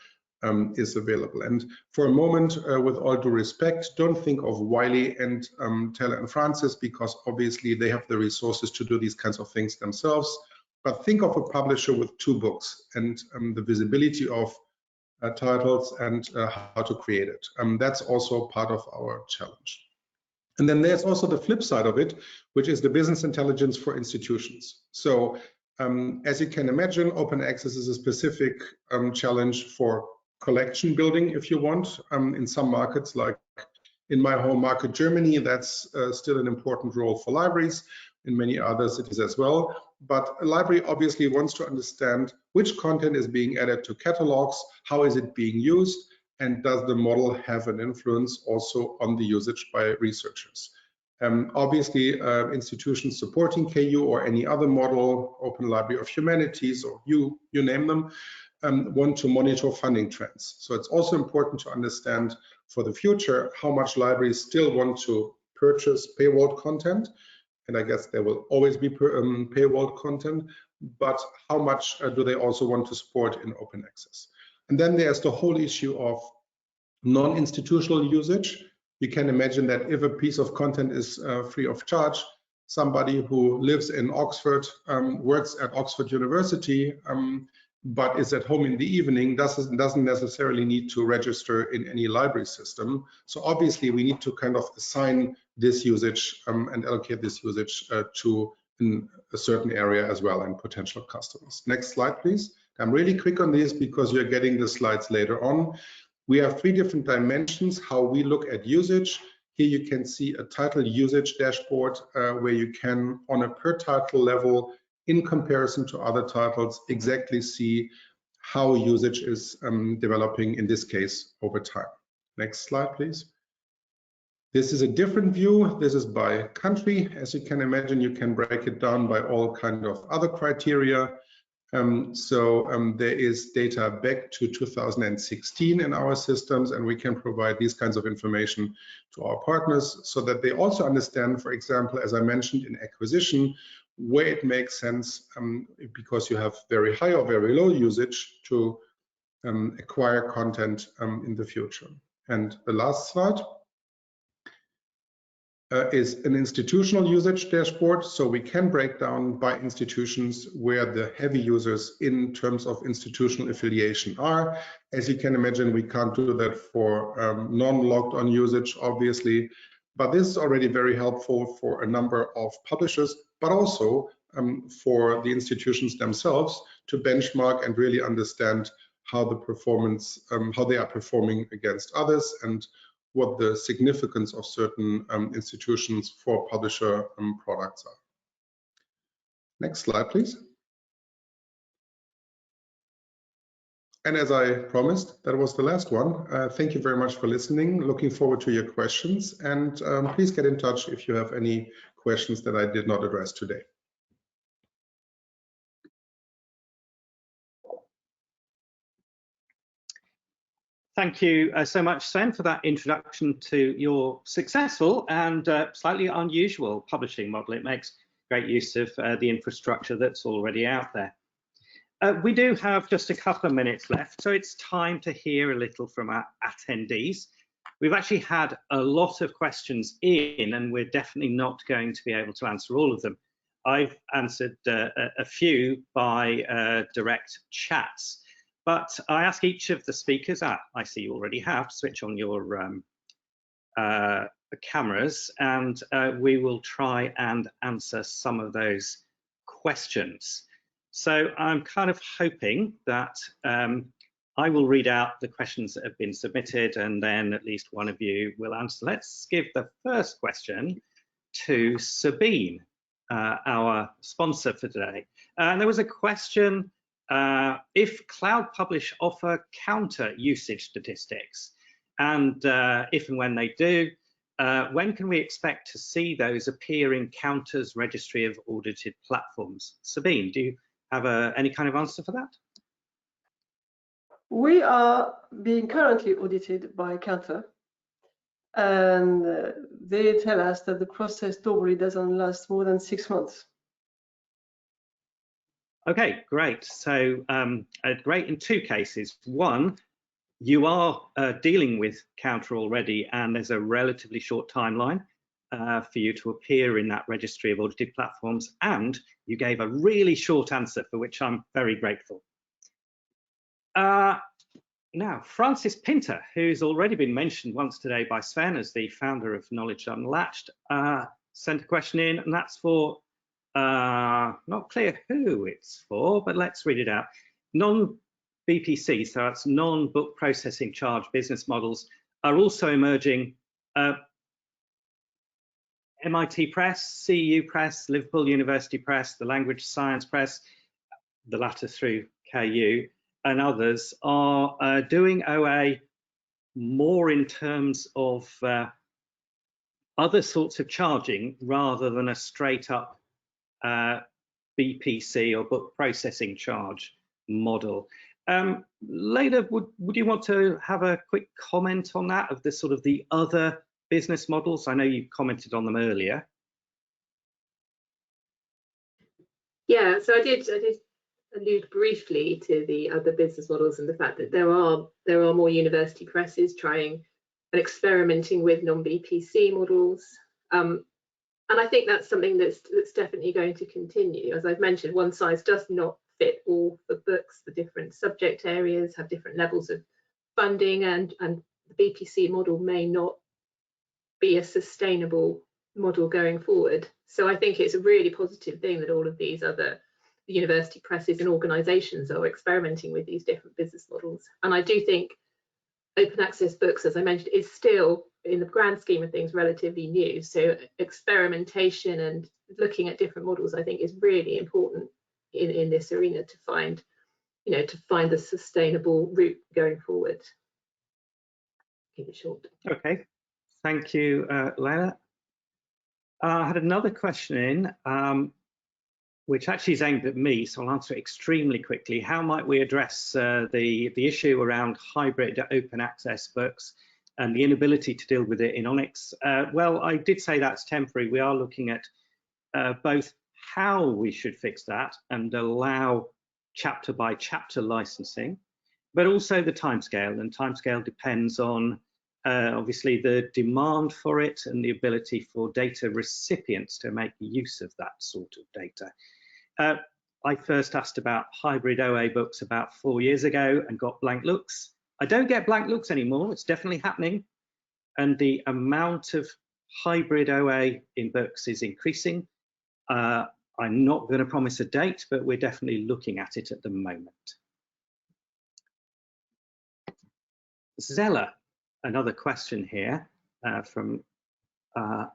is available. And for a moment, with all due respect, don't think of Wiley and Taylor and Francis, because obviously they have the resources to do these kinds of things themselves. But think of a publisher with 2 books and the visibility of titles and how to create it. That's also part of our challenge. And then there's also the flip side of it, which is the business intelligence for institutions. So as you can imagine, open access is a specific challenge for collection building, if you want. In some markets, like in my home market, Germany, that's still an important role for libraries. In many others, it is as well. But a library obviously wants to understand which content is being added to catalogs, how is it being used, and does the model have an influence also on the usage by researchers. Obviously, institutions supporting KU or any other model, Open Library of Humanities, or you name them, want to monitor funding trends. So it's also important to understand for the future how much libraries still want to purchase paywalled content. And I guess there will always be paywalled content, but how much do they also want to support in open access? And then there's the whole issue of non-institutional usage. You can imagine that if a piece of content is free of charge, somebody who lives in Oxford, works at Oxford University, but is at home in the evening, doesn't necessarily need to register in any library system. So obviously we need to kind of assign this usage and allocate this usage to a certain area as well and potential customers. Next slide, please. I'm really quick on this because you're getting the slides later on. We have 3 different dimensions how we look at usage. Here you can see a title usage dashboard where you can, on a per title level, in comparison to other titles, exactly see how usage is developing, in this case, over time. Next slide, please. This is a different view. This is by country. As you can imagine, you can break it down by all kind of other criteria. There is data back to 2016 in our systems, and we can provide these kinds of information to our partners so that they also understand, for example, as I mentioned in acquisition, where it makes sense because you have very high or very low usage to acquire content in the future. And the last slide is an institutional usage dashboard. So we can break down by institutions where the heavy users in terms of institutional affiliation are. As you can imagine, we can't do that for non-logged on usage, obviously, but this is already very helpful for a number of publishers, but also for the institutions themselves to benchmark and really understand how the performance, how they are performing against others, and what the significance of certain institutions for publisher products are. Next slide, please. And as I promised, that was the last one. Thank you very much for listening. Looking forward to your questions, and please get in touch if you have any questions that I did not address today. Thank you so much, Sven, for that introduction to your successful and slightly unusual publishing model. It makes great use of the infrastructure that's already out there. We do have just a couple of minutes left, so it's time to hear a little from our attendees. We've actually had a lot of questions in, and we're definitely not going to be able to answer all of them. I've answered a few by direct chats. But I ask each of the speakers, I see you already have, switch on your cameras, and we will try and answer some of those questions. So I'm kind of hoping that I will read out the questions that have been submitted, and then at least one of you will answer. Let's give the first question to Sabine, our sponsor for today. And there was a question, if Cloud Publish offer counter usage statistics, and if and when they do, when can we expect to see those appear in Counter's registry of audited platforms? Sabine, do you have any kind of answer for that? We are being currently audited by Counter, and they tell us that the process normally doesn't last more than 6 months. Okay, great. So great in two cases. One, you are dealing with Counter already, and there's a relatively short timeline for you to appear in that registry of audited platforms, and you gave a really short answer for which I'm very grateful. Now, Francis Pinter, who's already been mentioned once today by Sven as the founder of Knowledge Unlatched, sent a question in, and that's for not clear who it's for, but let's read it out. Non-BPC, so that's non-book processing charge business models, are also emerging. MIT Press, CEU Press, Liverpool University Press, the Language Science Press, the latter through KU, and others are doing OA more in terms of other sorts of charging rather than a straight up BPC or book processing charge model. Leda, would you want to have a quick comment on that, of the sort of the other business models? I know you commented on them earlier. Yeah, so I did allude briefly to the other business models and the fact that there are more university presses trying and experimenting with non-BPC models. And I think that's something that's definitely going to continue. As I've mentioned, one size does not fit all the books. The different subject areas have different levels of funding, and the BPC model may not be a sustainable model going forward. So I think it's a really positive thing that all of these other university presses and organisations are experimenting with these different business models. And I do think open access books, as I mentioned, is still in the grand scheme of things, relatively new. So experimentation and looking at different models, I think, is really important in this arena to find, to find the sustainable route going forward. Keep it short. Okay, thank you, Leila. I had another question in, which actually is aimed at me, so I'll answer it extremely quickly. How might we address the issue around hybrid open access books and the inability to deal with it in ONIX? Well, I did say that's temporary. We are looking at both how we should fix that and allow chapter by chapter licensing, but also the timescale. And timescale depends on obviously the demand for it and the ability for data recipients to make use of that sort of data. I first asked about hybrid OA books about 4 years ago and got blank looks. I don't get blank looks anymore. It's definitely happening. And the amount of hybrid OA in books is increasing. I'm not going to promise a date, but we're definitely looking at it at the moment. Zella, another question here from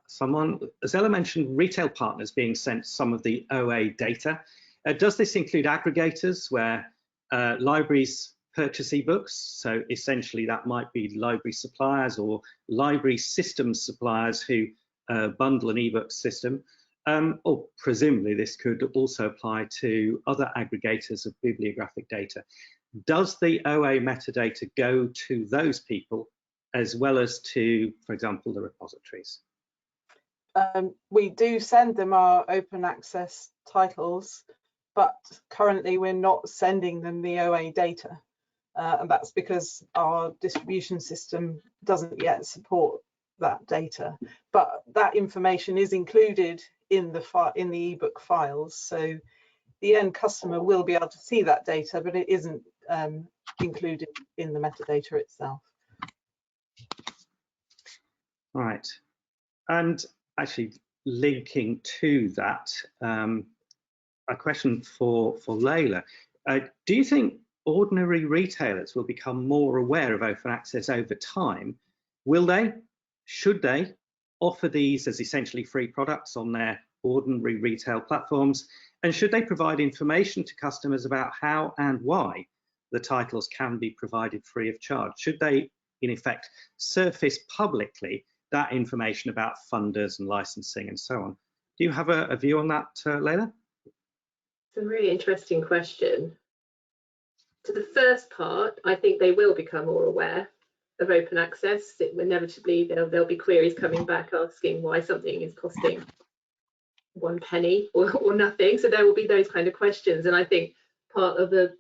someone. Zella mentioned retail partners being sent some of the OA data. Does this include aggregators where libraries purchase ebooks? So essentially that might be library suppliers or library systems suppliers who bundle an ebook system. Or presumably this could also apply to other aggregators of bibliographic data. Does the OA metadata go to those people as well as to, for example, the repositories? We do send them our open access titles, but currently we're not sending them the OA data. And that's because our distribution system doesn't yet support that data. But that information is included in the ebook files. So the end customer will be able to see that data, but it isn't included in the metadata itself. Right. And actually linking to that, a question for Leila. Do you think ordinary retailers will become more aware of open access over time? Will they? Should they offer these as essentially free products on their ordinary retail platforms? And should they provide information to customers about how and why the titles can be provided free of charge? Should they, in effect, surface publicly that information about funders and licensing and so on? Do you have a view on that, Leila? It's a really interesting question. To the first part, I think they will become more aware of open access. Inevitably, there'll be queries coming back asking why something is costing 1 penny or nothing. So there will be those kind of questions. And I think part of the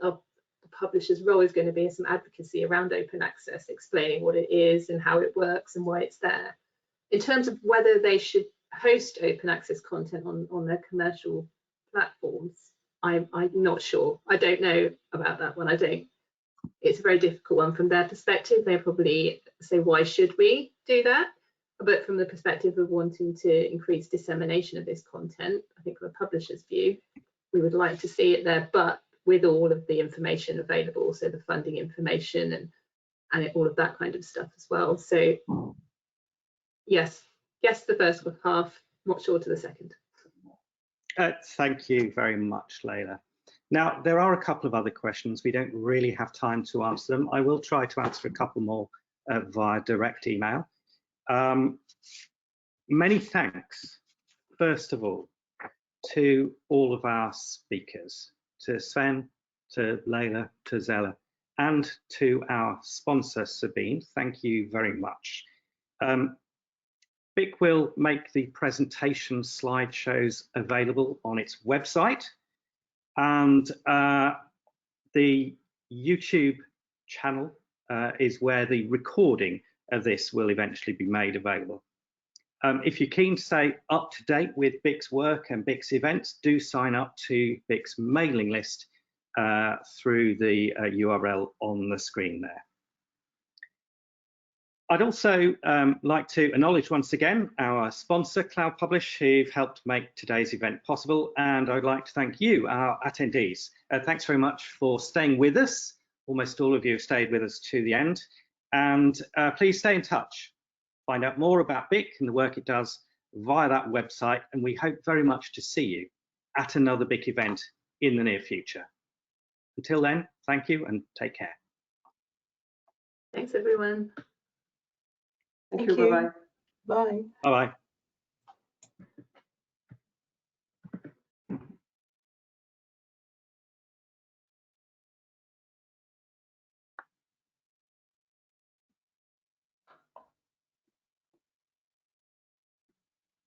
publisher's role is going to be some advocacy around open access, explaining what it is and how it works and why it's there. In terms of whether they should host open access content on their commercial platforms, I'm not sure. I don't know about that one. It's a very difficult one from their perspective. They probably say, why should we do that? But from the perspective of wanting to increase dissemination of this content, I think from a publisher's view, we would like to see it there, but with all of the information available, so the funding information and all of that kind of stuff as well. So yes, the first half, not sure to the second. Thank you very much, Leila. Now, there are a couple of other questions. We don't really have time to answer them. I will try to answer a couple more via direct email. Many thanks, first of all, to all of our speakers, to Sven, to Leila, to Zella, and to our sponsor, Sabine. Thank you very much. BIC will make the presentation slideshows available on its website, and the YouTube channel is where the recording of this will eventually be made available. If you're keen to stay up to date with BIC's work and BIC's events, do sign up to BIC's mailing list through the URL on the screen there. I'd also like to acknowledge once again our sponsor, Cloud Publish, who've helped make today's event possible. And I'd like to thank you, our attendees. Thanks very much for staying with us. Almost all of you have stayed with us to the end. And please stay in touch. Find out more about BIC and the work it does via that website, and we hope very much to see you at another BIC event in the near future. Until then, thank you and take care. Thanks, everyone. Thank you. Bye-bye. Bye. Bye-bye.